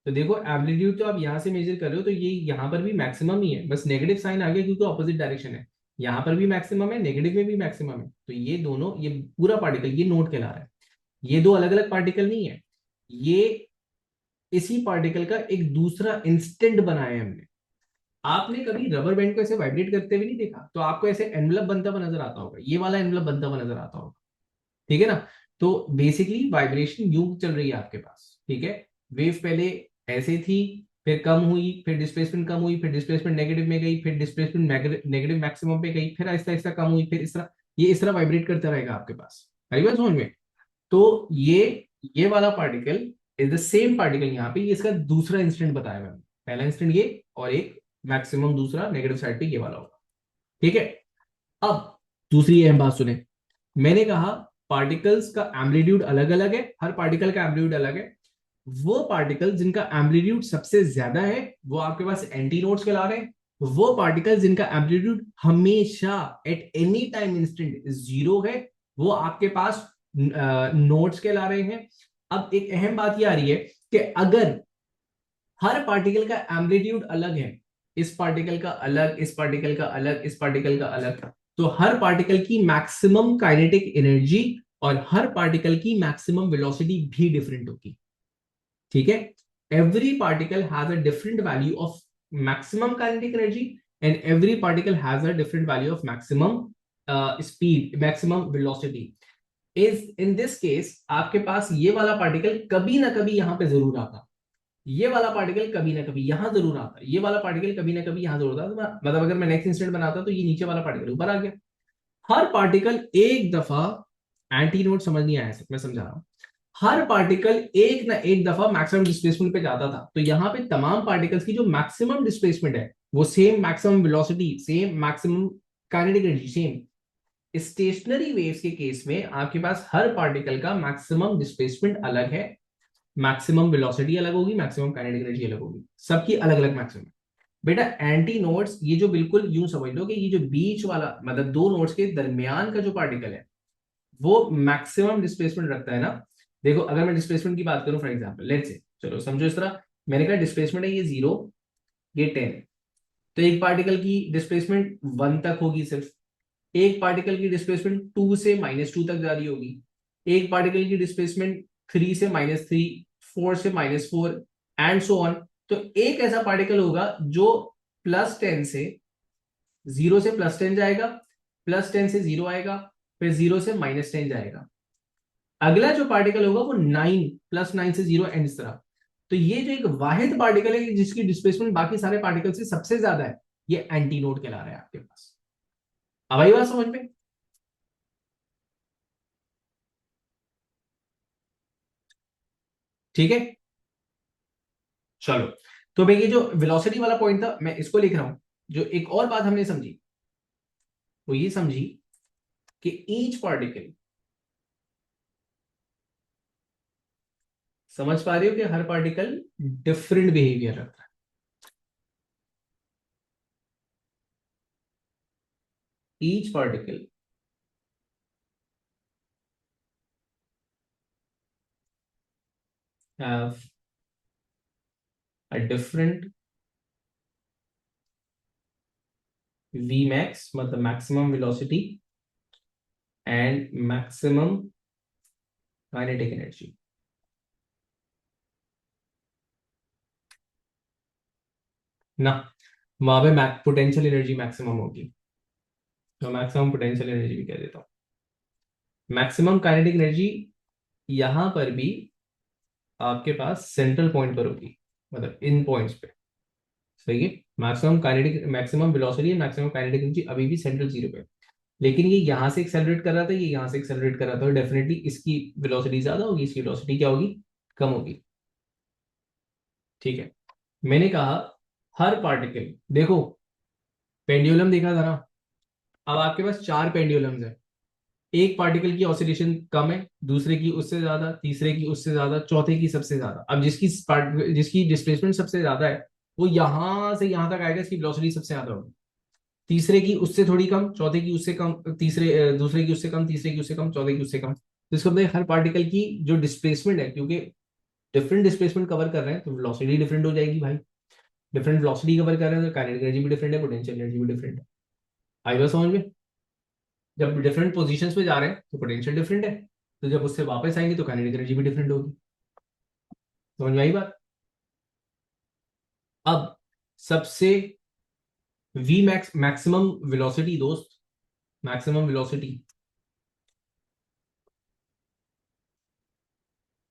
तो देखो एम्पलीट्यूड तो आप यहां से मेजर कर रहे हो, तो ये यहां पर भी मैक्सिमम ही है, बस नेगेटिव साइन आ गया क्योंकि ऑपोजिट डायरेक्शन है। यहां पर भी मैक्सिमम है, नेगेटिव में भी मैक्सिमम है। तो ये दोनों, ये पूरा पार्टिकल ये नोड कहला रहा है। ये दो अलग अलग पार्टिकल नहीं है, ये इसी पार्टिकल का एक दूसरा इंस्टेंट बनाया है हमने। आपने कभी रबर बैंड को ऐसे वाइब्रेट करते हुए नहीं देखा, तो आपको ऐसे एनवलप बनता हुआ नजर आता होगा, ये वाला एनवलप बनता हुआ नजर आता होगा, ठीक है ना। तो बेसिकली वाइब्रेशन यूं चल रही है आपके पास, ठीक है। वेव पहले ऐसे थी, फिर कम हुई, फिर डिस्प्लेसमेंट कम हुई, फिर डिस्प्लेसमेंट नेगेटिव में गई, फिर डिस्प्लेसमेंट नेगेटिव मैक्सिमम पे गई, फिर आहिस्ता आहिस्ता कम हुई, फिर इस तरह, ये इस तरह वाइब्रेट करता रहेगा आपके पास। आई बात समझ में? तो ये वाला particle is the same particle, यहाँ पे ये इसका दूसरा इंस्टेंट बताया मैंने। पहला इंस्टेंट ये, और एक मैक्सिमम दूसरा नेगेटिव साइड पे ये वाला होगा, ठीक है। अब दूसरी अहम बात सुने, मैंने कहा पार्टिकल्स का एम्पलीट्यूड अलग अलग है, हर पार्टिकल का एम्पलीट्यूड अलग है। वो पार्टिकल जिनका एम्पलीट्यूड सबसे ज्यादा है वो आपके पास एंटी नोड्स कहला रहे हैं। वो पार्टिकल जिनका एम्पलीट्यूड हमेशा at any time instant zero है वो आपके पास नोड्स कहला रहे हैं। अब एक अहम बात ये आ रही है कि अगर हर पार्टिकल का एम्पलीट्यूड अलग है, इस पार्टिकल का अलग, इस पार्टिकल का अलग, इस पार्टिकल का अलग, तो हर पार्टिकल की मैक्सिमम काइनेटिक एनर्जी और हर पार्टिकल की मैक्सिमम वेलोसिटी भी डिफरेंट होगी, ठीक है। Every particle has a different value of maximum kinetic energy and every particle has a different value of maximum speed, maximum velocity. Is in this case आपके पास ये वाला particle कभी ना कभी यहां पे जरूर आता, ये वाला पार्टिकल कभी ना कभी यहां जरूर आता, ये वाला पार्टिकल कभी ना कभी यहां जरूर आता। तो मतलब अगर मैं नेक्स्ट इंस्टेंट बनाता तो ये नीचे वाला पार्टिकल ऊपर आ गया। हर पार्टिकल एक दफा, एंटी नोड समझ नहीं आया, मैं समझा रहा हूं। हर पार्टिकल एक ना एक दफा मैक्सिमम डिस्प्लेसमेंट पे जाता था, तो यहां पे तमाम पार्टिकल्स की जो मैक्सिमम डिस्प्लेसमेंट है वो same maximum velocity, same maximum kinetic energy, same. Stationery waves के केस में आपके पास हर पार्टिकल का मैक्सिमम डिस्प्लेसमेंट अलग है, मैक्सिमम वेलोसिटी अलग होगी, मैक्सिमम काइनेटिक एनर्जी अलग होगी, सबकी अलग अलग मैक्सिमम। बेटा एंटी नोड्स, ये जो बिल्कुल यूं समझ लो कि ये जो बीच वाला मतलब दो नोड्स के दरमियान का जो पार्टिकल है वो मैक्सिमम डिस्प्लेसमेंट रखता है ना। देखो अगर मैं डिस्प्लेसमेंट की बात करूं फॉर एग्जांपल लेट्स से, चलो समझो इस तरह, मैंने कहा डिस्प्लेसमेंट है ये 0, ये 10, तो एक पार्टिकल की डिस्प्लेसमेंट 1 तक होगी सिर्फ, एक पार्टिकल की डिस्प्लेसमेंट 2 से -2 तक जा रही होगी, एक पार्टिकल की डिस्प्लेसमेंट 3 से -3, 4 से -4 एंड सो ऑन। तो एक ऐसा पार्टिकल होगा जो +10 से 0 से +10 जाएगा, +10 से 0 आएगा, फिर 0 से -10 जाएगा। अगला जो पार्टिकल होगा वो 9, +9 से 0 एंड इस तरह। तो ये जो एक वाहिद पार्टिकल है जिसकी डिस्प्लेसमेंट बाकी सारे पार्टिकल से सबसे ज्यादा है, ये एंटी नोड कहला रहा है आपके पास। अब आई बात समझ में? ठीक है, चलो। तो मैं ये जो वेलोसिटी वाला पॉइंट था मैं इसको लिख रहा हूं। जो एक और बात हमने समझी वो ये समझी कि ईच पार्टिकल, समझ पा रहे हो कि हर पार्टिकल डिफरेंट बिहेवियर रखता है। Each particle have a different v max, मतलब maximum velocity and maximum kinetic energy. ना, वहां पे पोटेंशियल एनर्जी मैक्सिमम होगी, तो मैक्सिमम पोटेंशियल एनर्जी भी कह देता हूँ। मैक्सिमम काइनेटिक एनर्जी यहां पर भी आपके पास सेंट्रल पॉइंट पर होगी, मतलब इन पॉइंट्स पे। सही है, maximum kinetic, maximum velocity, maximum kinetic energy अभी भी सेंट्रल जीरो पे। लेकिन ये यहां से एक्सेलरेट कर रहा था, ये यहां से एक्सेलरेट कर रहा था, और डेफिनेटली इसकी वेलोसिटी ज्यादा होगी, इसकी वेलोसिटी क्या होगी, कम होगी। ठीक है, मैंने कहा हर पार्टिकल, देखो पेंडुलम देखा था ना, अब आपके पास चार पेंडुलम्स है, एक पार्टिकल की ऑसिलेशन कम है, दूसरे की उससे ज्यादा, तीसरे की उससे ज्यादा, चौथे की सबसे ज्यादा। अब जिसकी डिस्प्लेसमेंट सबसे ज्यादा है वो यहां से यहां तक आएगा, इसकी वेलोसिटी सबसे ज्यादा होगी। तीसरे की उससे थोड़ी कम, चौथे की उससे कम, दूसरे की उससे कम, तीसरे की उससे कम, चौथे की उससे कम। तो इसको मतलब हर पार्टिकल की जो डिस्प्लेसमेंट है, क्योंकि डिफरेंट डिस्प्लेसमेंट कवर कर रहे हैं तो वेलोसिटी डिफरेंट हो जाएगी भाई। डिफरेंट वेलोसिटी कवर कर रहे हैं तो काइनेटिक एनर्जी भी डिफरेंट है, पोटेंशियल एनर्जी भी डिफरेंट है। आई बात समझ में? जब डिफरेंट पोजीशंस पे जा रहे हैं तो पोटेंशियल डिफरेंट है, तो जब उससे वापस आएंगे तो काइनेटिक एनर्जी भी डिफरेंट होगी। समझ में आई बात? अब सबसे वी मैक्स, मैक्सिमम वेलोसिटी दोस्त, मैक्सिमम वेलोसिटी,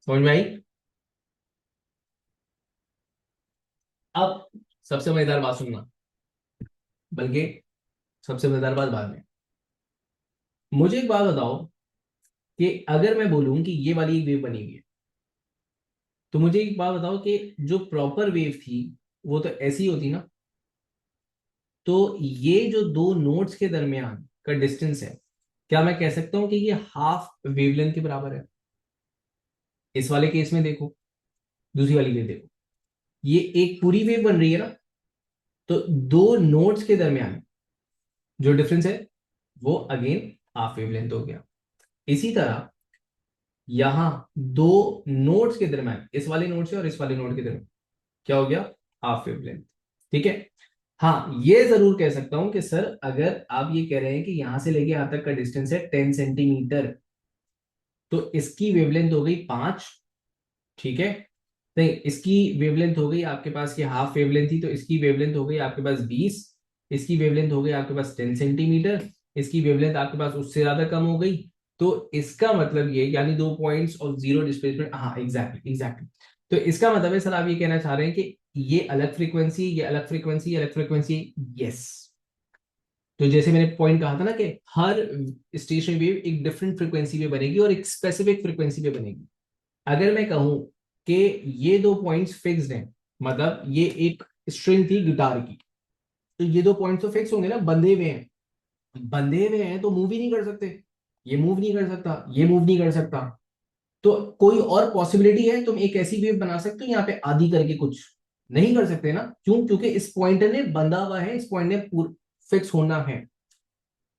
समझ में आई? अब सबसे मजेदार बात सुनना, बल्कि सबसे मजेदार बात बाद में। मुझे एक बात बताओ कि अगर मैं बोलूं कि ये वाली एक वेव बनी हुई है, तो मुझे एक बात बताओ कि जो प्रॉपर वेव थी वो तो ऐसी होती ना। तो ये जो दो नोड्स के दरमियान का डिस्टेंस है, क्या मैं कह सकता हूं कि ये हाफ वेवलेंथ के बराबर है? इस वाले केस में देखो, दूसरी वाली वेव देखो, ये एक पूरी वेव बन रही है ना, तो दो नोड्स के दरमियान जो डिफरेंस है वो अगेन हाफ वेवलेंथ हो गया। इसी तरह यहां दो नोड्स के दरमियान, इस वाले नोड से और इस वाले नोड के दरमियान क्या हो गया, हाफ वेवलेंथ। ठीक है, हाँ ये जरूर कह सकता हूं कि सर अगर आप ये कह रहे हैं कि यहां से लेके यहां तक का डिस्टेंस है 10 सेंटीमीटर, तो इसकी वेवलेंथ हो गई 5। ठीक है, नहीं इसकी वेवलेंथ हो गई आपके पास, ये हाफ वेवलेंथ थी तो इसकी वेवलेंथ हो गई आपके पास 20, इसकी वेवलेंथ हो गई आपके पास 10 सेंटीमीटर, इसकी वेवलेंथ आपके पास उससे ज्यादा कम हो गई। तो इसका मतलब ये, यानी दो पॉइंट्स ऑफ जीरो डिस्प्लेसमेंट, हाँ एग्जैक्टली एग्जैक्टली। तो इसका मतलब है सर आप ये कहना चाह रहे हैं कि ये अलग फ्रीक्वेंसी, ये अलग फ्रीक्वेंसी, अलग फ्रीक्वेंसी। यस, तो जैसे मैंने पॉइंट कहा था ना कि हर स्टेशनरी वेव एक डिफरेंट फ्रीक्वेंसी पे बनेगी और एक स्पेसिफिक फ्रीक्वेंसी पे बनेगी। अगर मैं कहूं कि ये दो पॉइंट्स फिक्स्ड हैं, मतलब ये एक स्ट्रिंग थी गिटार की, तो ये दो पॉइंट्स तो फिक्स होंगे ना, बंधे हुए हैं, बंधे हुए हैं तो मूव ही नहीं कर सकते। ये मूव नहीं कर सकता, ये मूव नहीं कर सकता। तो कोई और पॉसिबिलिटी है, तुम एक ऐसी वेव बना सकते हो यहाँ पे आधी करके कुछ, नहीं कर सकते ना, क्यों? क्योंकि इस पॉइंट ने बंधा हुआ है, इस पॉइंट ने फिक्स होना है।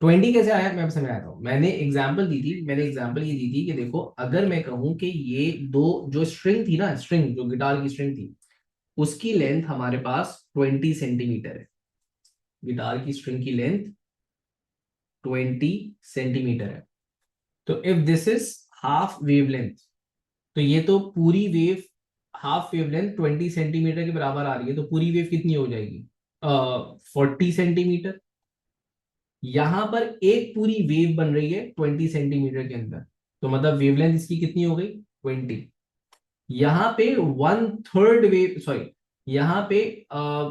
20 कैसे आया, मैं समझाता हूँ। मैंने एग्जांपल ये दी थी कि देखो, अगर मैं कहूं कि ये दो जो स्ट्रिंग थी ना, स्ट्रिंग जो गिटार की स्ट्रिंग थी, उसकी लेंथ हमारे पास 20 सेंटीमीटर है। गिटार की स्ट्रिंग की लेंथ 20 सेंटीमीटर है। तो if this is half wavelength, तो ये तो पूरी वेव, हाफ वेवलेंथ 20 सेंटीमीटर के बराबर आ रही है, तो पूरी वेव कितनी हो जाएगी? 40 सेंटीमीटर। यहां पर एक पूरी वेव बन रही है 20 सेंटीमीटर के अंदर, तो मतलब वेवलेंथ इसकी कितनी हो गई? 20। यहाँ पे 1/3 वेव, सॉरी, यहाँ पे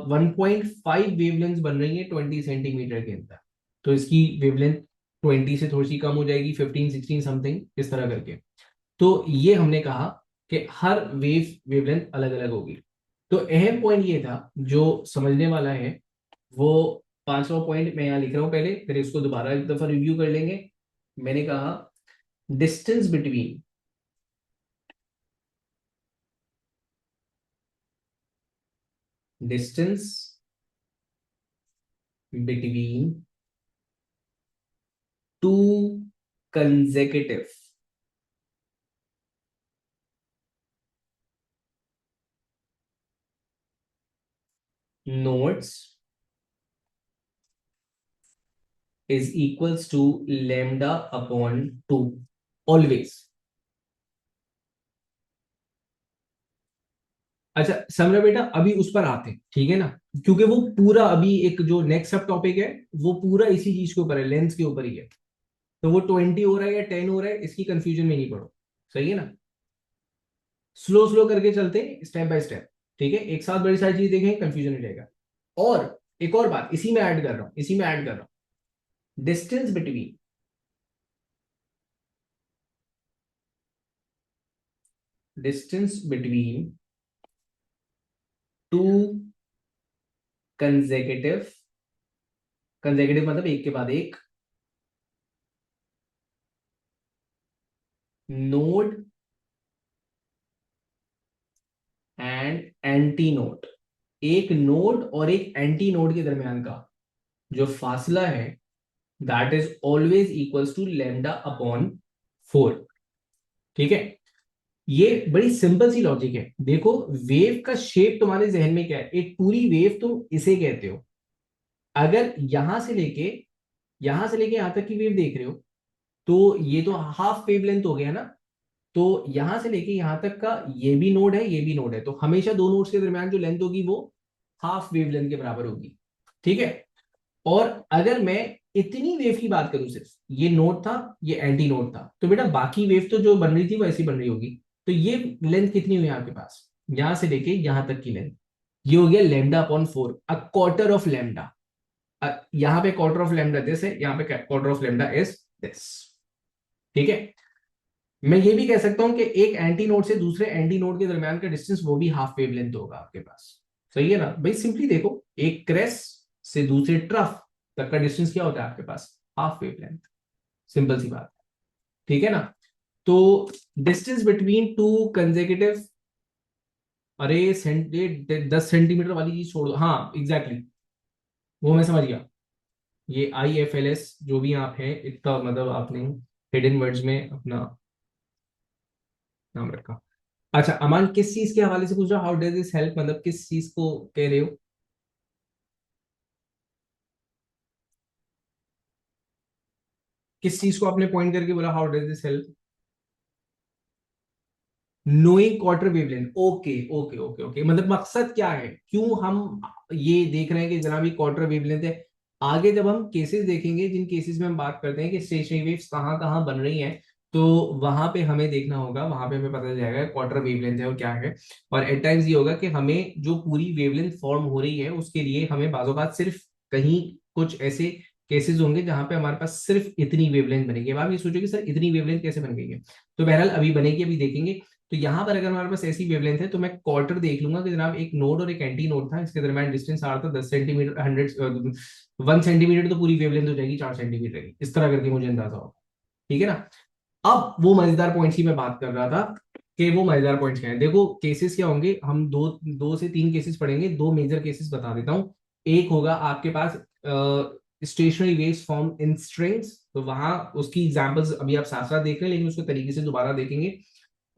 1.5 वेवलेंथ बन रही है 20 सेंटीमीटर के अंदर, तो इसकी वेवलेंथ 20 से थोड़ी सी कम हो जाएगी, 15 16 समथिंग, इस तरह करके। तो ये हमने कहा कि हर वेवलेंथ अलग अलग होगी। तो अहम पॉइंट ये था जो समझने वाला है, वो 5वां पॉइंट मैं यहाँ लिख रहा हूं पहले, फिर इसको दोबारा एक दफा रिव्यू कर लेंगे। मैंने कहा distance between distance between two consecutive nodes is equals to lambda upon 2 always. अच्छा समझा बेटा, अभी उस पर आते हैं, ठीक है ना, क्योंकि वो पूरा अभी एक जो नेक्स्ट सब टॉपिक है, वो पूरा इसी चीज के ऊपर है, लेंस के ऊपर ही है। तो वो 20 हो रहा है या 10 हो रहा है, इसकी कंफ्यूजन में नहीं पड़ो। सही है ना? स्लो स्लो करके चलते, स्टेप बाय स्टेप। ठीक है, एक साथ बड़ी सारी चीज देखेंगे, कंफ्यूजन हो जाएगा। और एक और बात इसी में ऐड कर रहा हूं, distance between distance between two consecutive, consecutive मतलब एक के बाद एक, नोड एंड एंटी नोड। एक नोड और एक एंटी नोड के दरमियान का जो फासला है, that is always equals to lambda upon 4। ठीक है, ये बड़ी सिंपल सी लॉजिक है। देखो, वेव का शेप तुम्हारे जहन में क्या है? एक पूरी वेव तुम इसे कहते हो। अगर यहां से लेके यहां तक की वेव देख रहे हो, तो ये तो हाफ वेवलेंथ हो गया ना। तो यहां से लेके यहां तक का ये भी नोड है, ये भी नोड है, तो हमेशा दो नोड्स के दरमियान जो लेंथ होगी वो हाफ वेवलेंथ के बराबर होगी। ठीक है, और अगर मैं इतनी वेव की बात करूं, सिर्फ ये नोड था, ये एंटी नोड था, तो बेटा बाकी वेव तो जो बन रही थी वो ऐसी बन रही होगी। तो ये लेंथ कितनी हुई आपके पास, यहां से लेके यहां तक की लेंथ? ये हो गया lambda upon 4, a quarter of lambda। यहां पे क्वार्टर ऑफ lambda दिस है, यहां पे quarter of lambda is this. ठीक है, मैं ये भी कह सकता हूं कि एक एंटी नोड से दूसरे एंटी नोड के दरमियान का डिस्टेंस वो भी हाफ वेव लेंथ होगा आपके पास। सही है ना भाई? सिंपली देखो, एक क्रेस से दूसरे ट्रफ तक का डिस्टेंस क्या होता है आपके पास? Half wavelength. सिंपल सी बात। ठीक है ना? तो डिस्टेंस बिटवीन टू कंसेक्यूटिव, अरे 10 सेंटीमीटर वाली चीज छोड़ दो, हाँ एग्जैक्टली exactly, वो मैं समझ गया। ये IFLS जो भी आप है, इतना मतलब आपने हिडन वर्ड्स में अपना नाम रखा। अच्छा अमान, किस चीज के हवाले से पूछ रहा, हाउ डज दिस हेल्प, मतलब किस चीज को कह रहे हो? किस चीज को आपने पॉइंट करके बोला how does this help? Knowing quarter wavelength. Okay okay okay okay, मतलब मकसद क्या है, क्यों हम ये देख रहे हैं कि जनाब ये क्वार्टर वेवलेंथ है? आगे जब हम केसेस देखेंगे, जिन केसेस में हम बात करते हैं कि स्टेशनरी वेव्स कहाँ कहाँ बन रही हैं, तो वहां पे हमें देखना होगा, वहां पे हमें पता चल जाएगा क्वार्टर वेवलेंथ है और क्या है। और एट टाइम्स ये होगा कि हमें जो पूरी वेवलेंथ फॉर्म हो रही है उसके लिए हमें बाजों बात सिर्फ कहीं कुछ ऐसे केसेस होंगे जहां पे हमारे पास सिर्फ इतनी वेवलेंथ बनेगी। अब आप ये सोचोगे सर इतनी वेवलेंथ कैसे बन गई है? तो बहरहाल अभी बनेगी, अभी देखेंगे। तो यहां पर अगर हमारे पास ऐसी वेवलेंथ है, तो मैं क्वार्टर देख लूंगा कि जनाब एक नोड और एक एंटी नोड था, इसके दरमियान डिस्टेंस आ रहा था 10 सेंटीमीटर, 1 सेंटीमीटर, तो पूरी वेवलेंथ हो जाएगी 4 सेंटीमीटर की, इस तरह करके मुझे अंदाजा होगा। ठीक है ना? अब वो मजेदार पॉइंट की मैं बात कर रहा था कि वो मजेदार पॉइंट्स क्या है। देखो केसेस क्या होंगे, हम दो दो से तीन केसेस पढ़ेंगे, दो मेजर केसेस बता देता हूँ। एक होगा आपके पास stationary waves form in strings, तो वहां उसकी एग्जांपल्स अभी आप साथ साथ देख रहे हैं, लेकिन उसको तरीके से दोबारा देखेंगे।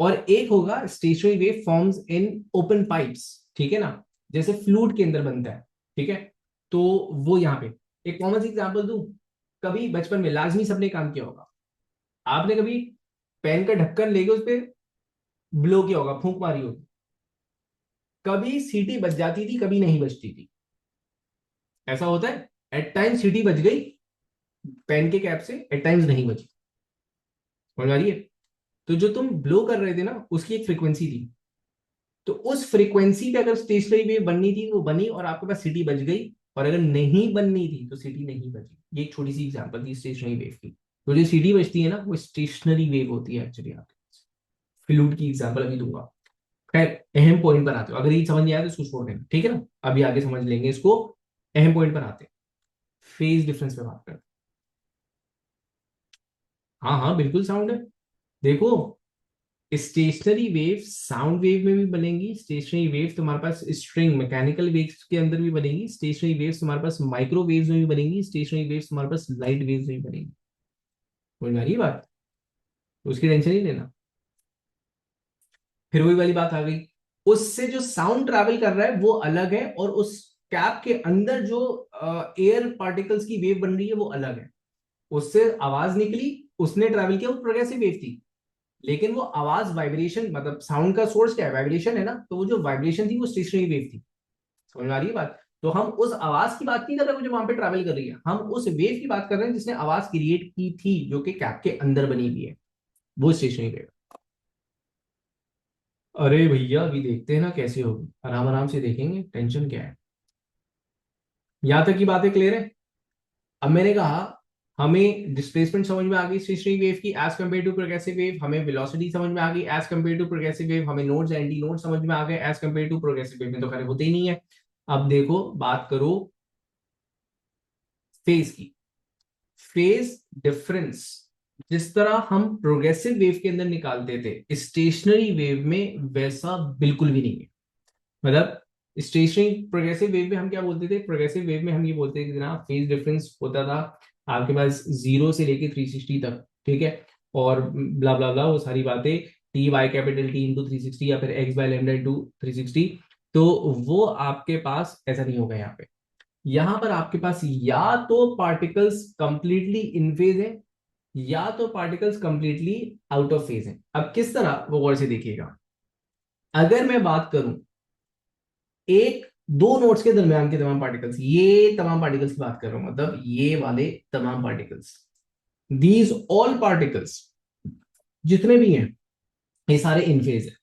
और एक होगा stationary wave forms in open pipes, ठीक है ना, जैसे फ्लूट के अंदर बनता है, ठीक है। तो वो यहाँ पे एक कॉमन सी एग्जांपल दूं, कभी बचपन में लाजमी सबने काम किया होगा, आपने कभी पेन का ढक्कन लेके उस पर ब्लो किया होगा, फूंक मारी होगी, कभी सीटी बज जाती थी, कभी नहीं बजती थी, ऐसा होता है। एट टाइम सीटी बज गई पेन के कैप से, एट टाइम्स नहीं बजी। समझ आ रही है? तो जो तुम ब्लो कर रहे थे ना, उसकी एक फ्रीक्वेंसी थी, तो उस फ्रीक्वेंसी पे अगर स्टेशनरी वेव बननी थी वो बनी और आपके पास सीटी बज गई, और अगर नहीं बननी थी तो सीटी नहीं बजी। ये एक छोटी सी एग्जांपल थी स्टेशनरी वेव की। तो जो सीटी बजती है ना, वो स्टेशनरी वेव होती है एक्चुअली। आपके पास फ्लूट की एग्जांपल अभी दूंगा। खैर, अहम पॉइंट पर आते हो, अगर ये समझ नहीं आया तो इसको छोड़ देना, ठीक है ना। अभी आगे समझ लेंगे इसको। अहम पॉइंट पर आते हैं, फेज डिफरेंस पे बात करते हैं। हाँ हाँ बिल्कुल साउंड है। देखो, स्टेशनरी वेव साउंड वेव में भी बनेंगी, स्टेशनरी वेव तुम्हारे पास स्ट्रिंग मैकेनिकल वेव्स के अंदर भी बनेगी, स्टेशनरी वेव्स तुम्हारे पास माइक्रोवेव्स में भी बनेंगी, स्टेशनरी वेव्स तुम्हारे पास लाइट वेव्स में भी बनेंगी। समझ में आ रही है बात? तो उसकी टेंशन नहीं लेना। फिर वही वाली बात आ गई, उससे जो साउंड ट्रैवल कर रहा है वो अलग है, और उस कैप के अंदर जो एयर पार्टिकल्स की वेव बन रही है वो अलग है। उससे आवाज निकली, उसने ट्रैवल किया, वो प्रोग्रेसिव वेव थी, लेकिन वो आवाज वाइब्रेशन, मतलब साउंड का सोर्स क्या है, वाइब्रेशन है ना, तो वो जो वाइब्रेशन थी वो स्टेशनरी वेव थी। समझ में आ रही है बात? तो हम उस आवाज की बात नहीं कर रहे जो वहां पे ट्रैवल कर रही है, हम उस वेव की बात कर रहे हैं जिसने आवाज क्रिएट की थी, जो कि कैप के अंदर बनी हुई है, वो स्टेशनरी वेव। अरे भैया अभी देखते हैं ना कैसे होगी, आराम आराम से देखेंगे, टेंशन क्या है। यहां तक की बातें क्लियर है? अब मैंने कहा हमें डिस्प्लेसमेंट समझ में आ गई स्टेशनरी वेव की as compare to progressive wave, हमें वेलोसिटी समझ में आ गई as compare to progressive wave, हमें नोड्स एंटी नोड समझ में आ गए as compare to progressive wave में तो खैर होते ही नहीं है। अब देखो बात करो फेज की। फेज डिफरेंस जिस तरह हम प्रोग्रेसिव वेव के अंदर निकालते थे, स्टेशनरी वेव में वैसा बिल्कुल भी नहीं है। मतलब स्टेशनरी प्रोग्रेसिव वेव में हम क्या बोलते थे, प्रोग्रेसिव वेव में हम ये बोलते थे कि ना फेज डिफरेंस होता था आपके पास 0 से लेके 360 तक, ठीक है, और ब्ला ब्ला ब्ला वो सारी बातें, T Y capital T into 360 या फिर एक्स बाय लेमडा इंटू 360। तो वो आपके पास ऐसा नहीं होगा यहाँ पे। यहां पर आपके पास या तो पार्टिकल्स कंप्लीटली इन फेज है, या तो particles completely out of phase है। अब किस तरह, वो गौर से देखिएगा। अगर मैं बात करूं एक दो नोड्स के दरमियान के तमाम पार्टिकल्स, ये तमाम पार्टिकल्स की बात कर रहा हूं, मतलब ये वाले तमाम पार्टिकल्स, दीज ऑल पार्टिकल्स जितने भी हैं, ये सारे इन फेज है।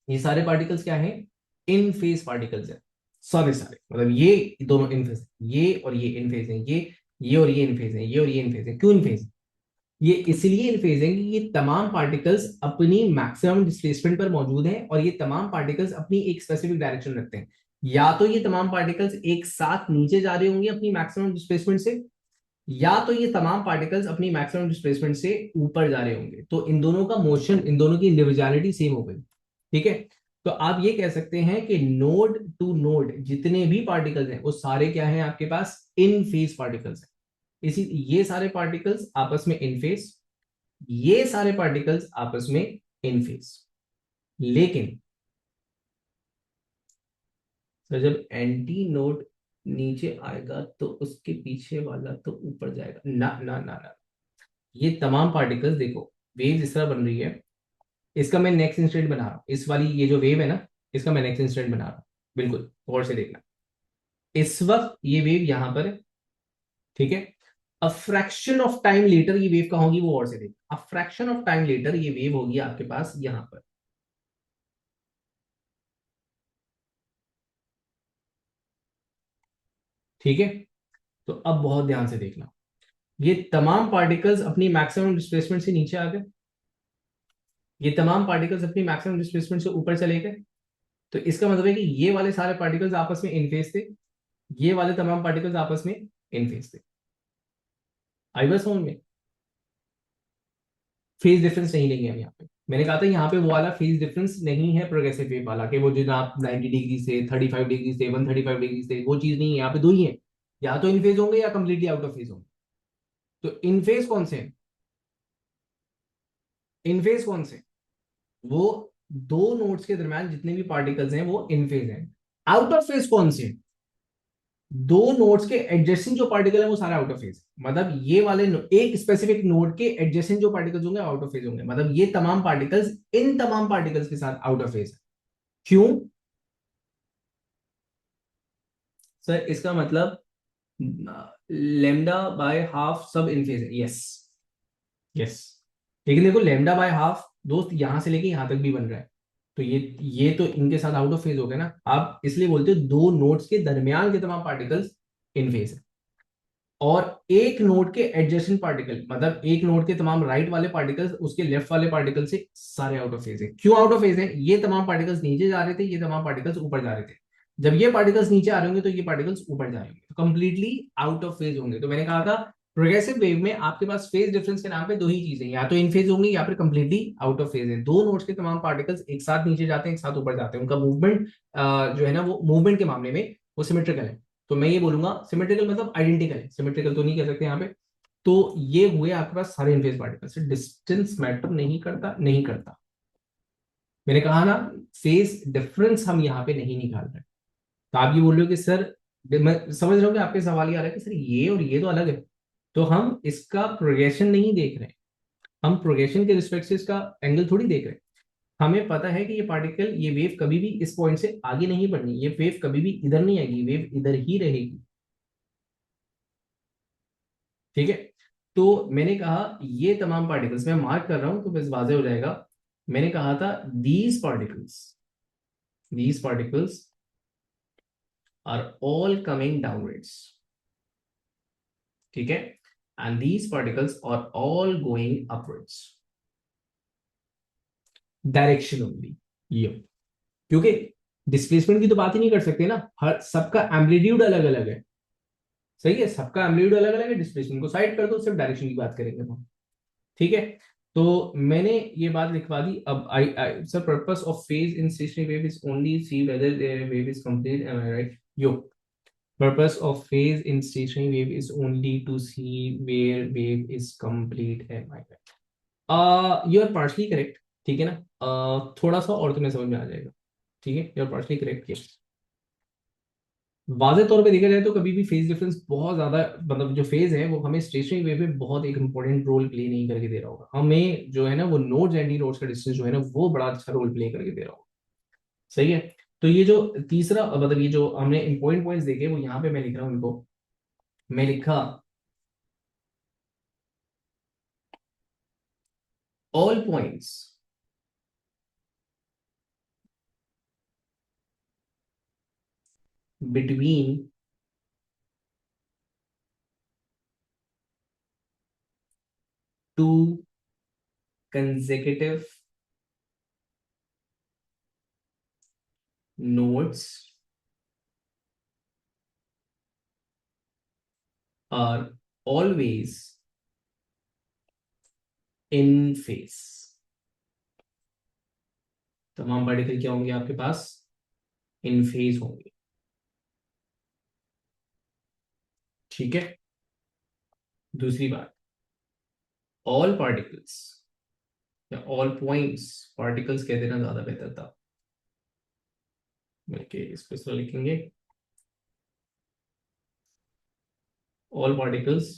ये सारे पार्टिकल्स क्या है, इन फेज पार्टिकल्स है। सारे सारे मतलब ये दोनों इन फेज, ये और ये इन फेज है, ये और ये इन फेज है, ये और ये इन फेज है। क्यों इन फेज? ये इसलिए इन फेज है कि ये तमाम पार्टिकल्स अपनी मैक्सिमम डिस्प्लेसमेंट पर मौजूद हैं, और ये तमाम पार्टिकल्स अपनी एक स्पेसिफिक डायरेक्शन रखते हैं। या तो ये तमाम पार्टिकल्स एक साथ नीचे जा रहे होंगे अपनी मैक्सिमम डिस्प्लेसमेंट से, या तो ये तमाम पार्टिकल्स अपनी मैक्सिमम डिस्प्लेसमेंट से ऊपर जा रहे होंगे। तो इन दोनों का मोशन, इन दोनों की इंडिविजुअलिटी सेम हो गई, ठीक है। तो आप ये कह सकते हैं कि नोड टू नोड जितने भी पार्टिकल्स हैं वो सारे क्या हैं आपके पास, इन फेज पार्टिकल्स हैं। इसी ये सारे पार्टिकल्स आपस में इन फेज, ये सारे पार्टिकल्स आपस में इन फेज। लेकिन सर जब एंटी नोड नीचे आएगा तो उसके पीछे वाला तो ऊपर जाएगा ना ना ना ना। ये तमाम पार्टिकल्स देखो, वेव इस तरह बन रही है, इसका मैं नेक्स्ट इंस्टेंट बना रहा हूं, इस वाली ये जो वेव है ना, इसका मैं नेक्स्ट इंस्टेंट बना रहा हूं। बिल्कुल गौर से देखना, इस वक्त ये वेव यहां पर है, ठीक है। A fraction of time later ये वेव कहां होगी, वो और से देखना, a fraction of time later ये वेव होगी आपके पास यहां पर, ठीक है। तो अब बहुत ध्यान से देखना, ये तमाम पार्टिकल्स अपनी मैक्सिमम डिस्प्लेसमेंट से नीचे आ गए, ये तमाम पार्टिकल्स अपनी मैक्सिमम डिस्प्लेसमेंट से ऊपर चले गए। तो इसका मतलब है कि ये वाले सारे पार्टिकल्स आपस में इन फेज थे, ये वाले तमाम पार्टिकल्स आपस में इन फेज थे। आई बस समझ में? फेज डिफरेंस नहीं लेंगे हम यहाँ पे, मैंने कहा था यहाँ पे वो वाला फेज डिफरेंस नहीं है प्रोग्रेसिव वेव वाला, कि वो जो आप 90 डिग्री से 35 डिग्री से 135 डिग्री से, वो चीज नहीं है। यहाँ पे दो ही है, या तो इन फेज होंगे या कंप्लीटली आउट ऑफ फेज होंगे। तो इन फेज कौन से हैं? इन फेज कौन से? वो दो नोड्स के दरमियान जितने भी पार्टिकल्स हैं वो इन फेज हैं। आउट ऑफ फेज कौन से हैं? दो नोड्स के एडजेसेंट जो पार्टिकल है वो सारे आउट ऑफ फेज, मतलब ये वाले एक स्पेसिफिक नोड के एडजेसेंट जो पार्टिकल्स होंगे आउट ऑफ फेज होंगे, मतलब ये तमाम पार्टिकल्स इन तमाम पार्टिकल्स के साथ आउट ऑफ फेज है। क्यों? सर इसका मतलब लेमडा बाय हाफ सब इन फेज है। Yes, yes. लेकिन देखो लेमडा बाय हाफ दोस्त यहां से लेके यहां तक भी बन रहा है, तो ये तो इनके साथ आउट ऑफ फेज हो गए ना। आप इसलिए बोलते हो दो नोड्स के दरमियान के तमाम पार्टिकल्स इन फेज है, और एक नोड के एडजेसेंट पार्टिकल, मतलब एक नोड के तमाम राइट वाले पार्टिकल्स उसके लेफ्ट वाले पार्टिकल से सारे आउट ऑफ फेज है। क्यों आउट ऑफ फेज है? ये तमाम पार्टिकल्स नीचे जा रहे थे, ये तमाम पार्टिकल्स ऊपर जा रहे थे। जब ये पार्टिकल्स नीचे आ रहे होंगे तो ये पार्टिकल्स ऊपर जा रहे होंगे, तो कंप्लीटली आउट ऑफ फेज होंगे। तो मैंने कहा था प्रोग्रेसिव वेव में आपके पास फेज डिफरेंस के नाम पे दो ही चीजें, या तो इन फेज होंगे या फिर कंप्लीटली आउट ऑफ फेज है। दो नोड्स के तमाम पार्टिकल्स एक साथ नीचे जाते हैं, एक साथ ऊपर जाते हैं, उनका मूवमेंट जो है ना वो मूवमेंट के मामले में वो सिमेट्रिकल है। तो मैं ये बोलूंगा सिमेट्रिकल मतलब आइडेंटिकल है, सिमेट्रिकल तो नहीं कह सकते यहाँ पे। तो ये हुए आपके पास सारे इनफेस पार्टिकल्स। डिस्टेंस मैटर नहीं करता, नहीं करता। मैंने कहा ना, फेज डिफरेंस हम यहाँ पे नहीं निकाल रहे। तो आप ये बोल रहे हो कि सर, मैं समझ रहा हूँ कि आपके सवाल ये आ रहा है कि सर ये और ये तो अलग है। तो हम इसका प्रोग्रेशन नहीं देख रहे, हम प्रोग्रेशन के रिस्पेक्ट से इसका एंगल थोड़ी देख रहे हैं। हमें पता है कि ये पार्टिकल, ये वेव कभी भी इस पॉइंट से आगे नहीं बढ़नी, ये वेव कभी भी इधर नहीं आएगी, वेव इधर ही रहेगी। ठीक है। तो मैंने कहा ये तमाम पार्टिकल्स मैं मार्क कर रहा हूं तो बस वाजे हो जाएगा। मैंने कहा था these particles are all coming downwards. ठीक है। And these particles are all going upwards, direction only. ये क्योंकि डिस्प्लेसमेंट की तो बात ही नहीं कर सकते ना, हर सबका एम्पलीट्यूड अलग अलग है। सही है, सबका एम्पलीट्यूड अलग अलग है, डिस्प्लेसमेंट को साइड कर दो, सिर्फ डायरेक्शन की बात करेंगे हम। ठीक है। तो मैंने ये बात लिखवा दी। अब I sir purpose of phase in stationary wave is only see whether wave is complete, am I right? Yo, purpose of phase in stationary wave is only to see where wave is complete, am I right? You are partially correct. ठीक है ना? थोड़ा सा और तुम्हें समझ में आ जाएगा। ठीक है, यू आर पार्शली करेक्ट। वाज़े तौर पे देखा जाए तो कभी भी फेज डिफरेंस बहुत ज्यादा, मतलब जो फेज है वो हमें स्टेशनरी वेव में बहुत एक इंपॉर्टेंट रोल प्ले नहीं करके दे रहा होगा, हमें जो है ना वो नोड्स एंटी नोड्स का डिस्टेंस जो है ना वो बड़ा अच्छा रोल प्ले करके दे रहा होगा। सही है। तो ये जो तीसरा, मतलब ये जो हमने इंपॉर्टेंट पॉइंट्स देखे वो यहाँ पे मैं लिख रहा हूँ इनको। मैं लिखा all points between two consecutive nodes are always in phase। तमाम पार्टिकल क्या होंगे आपके पास? इन फेज होंगे। ठीक है। दूसरी बात, ऑल पार्टिकल्स या ऑल पॉइंट्स, पार्टिकल्स कह देना ज्यादा बेहतर था, बल्कि इसको इस तरह लिखेंगे, all particles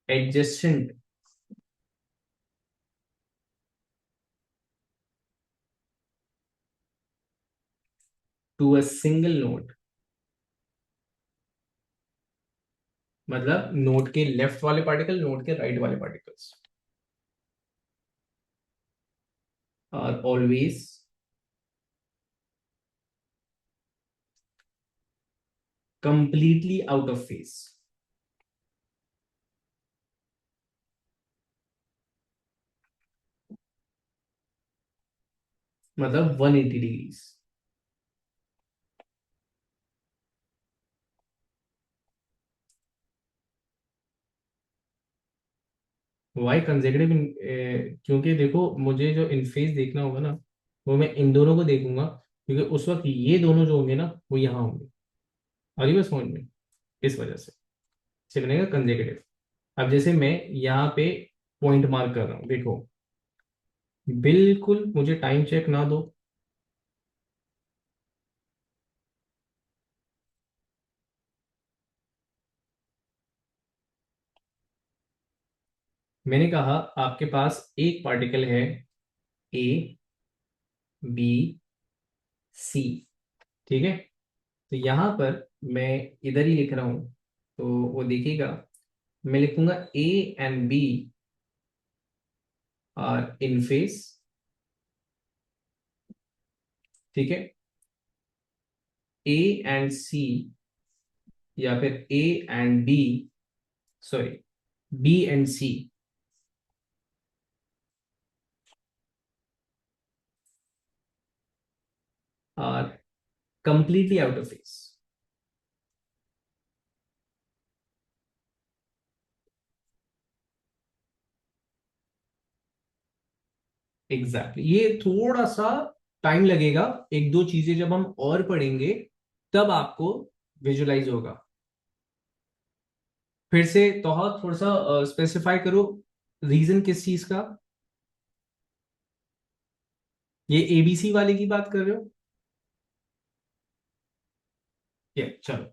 adjacent to a single node, मतलब नोड के लेफ्ट वाले पार्टिकल, नोड के राइट वाले particles are always completely out of phase, मतलब 180 डिग्रीज। वाई कंसेक्यूटिव, क्योंकि देखो मुझे जो इन फेज देखना होगा ना, वो मैं इन दोनों को देखूंगा, क्योंकि उस वक्त ये दोनों जो होंगे ना वो यहाँ होंगे। आ रही बस समझ में, इस वजह से बनेगा कंसेक्यूटिव। अब जैसे मैं यहाँ पे पॉइंट मार्क कर रहा हूँ, देखो बिल्कुल मुझे टाइम चेक ना दो। मैंने कहा आपके पास एक पार्टिकल है, ए बी सी, ठीक है। तो यहां पर मैं इधर ही लिख रहा हूं, तो वो देखिएगा, मैं लिखूंगा A and B are in phase, ठीक है। ए एंड सी, या फिर A and B, sorry, B and C are completely out of phase. Exactly, ये थोड़ा सा टाइम लगेगा, एक दो चीजें जब हम और पढ़ेंगे तब आपको विजुलाइज होगा। फिर से तो थोड़ा सा स्पेसिफाई करो, रीजन किस चीज का, ये एबीसी वाले की बात कर रहे हो? ये चलो,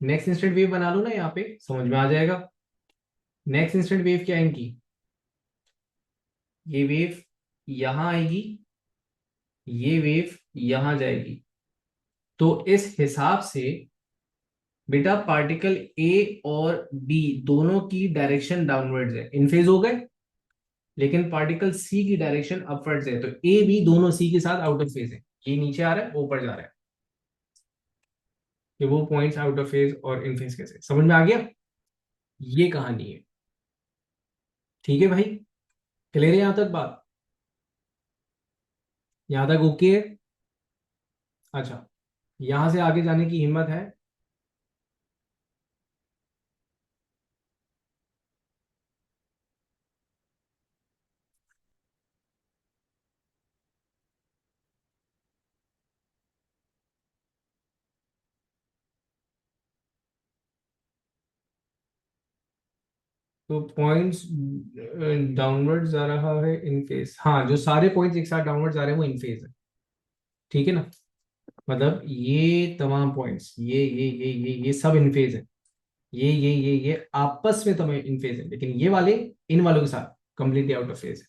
नेक्स्ट इंस्टेंट वेव बना लो ना, यहाँ पे समझ में आ जाएगा। नेक्स्ट इंस्टेंट वेव क्या है इनकी, ये वेव यहां आएगी, ये वेव यहां जाएगी। तो इस हिसाब से बेटा पार्टिकल ए और बी दोनों की डायरेक्शन डाउनवर्ड्स है, इन फेज हो गए, लेकिन पार्टिकल सी की डायरेक्शन अपवर्ड्स है, तो ए बी दोनों सी के साथ आउट ऑफ फेज है। ये नीचे आ रहा है, वो ऊपर जा रहा है, कि वो पॉइंट्स आउट ऑफ फेज और इन फेज कैसे, समझ में आ गया? ये कहानी है, ठीक है भाई, क्लियर है यहां तक बात? यहां तक ओके है? अच्छा, यहां से आगे जाने की हिम्मत है? तो पॉइंट्स डाउनवर्ड जा रहा है इन फेज, हाँ जो सारे पॉइंट्स एक साथ डाउनवर्ड जा रहे हैं वो इन फेज है, ठीक है ना। मतलब ये तमाम पॉइंट्स, ये सब इन फेज है, ये आपस में तमाम इन फेज है, लेकिन ये वाले इन वालों के साथ कंप्लीटली आउट ऑफ फेज है,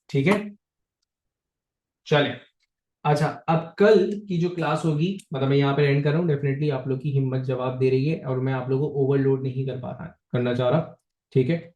ठीक है। चले, अच्छा, अब कल की जो क्लास होगी, मतलब मैं यहाँ पे एंड कर रहा हूँ, डेफिनेटली आप लोग की हिम्मत जवाब दे रही है और मैं आप लोगों को ओवरलोड नहीं कर पा रहा, करना चाह रहा, ठीक है।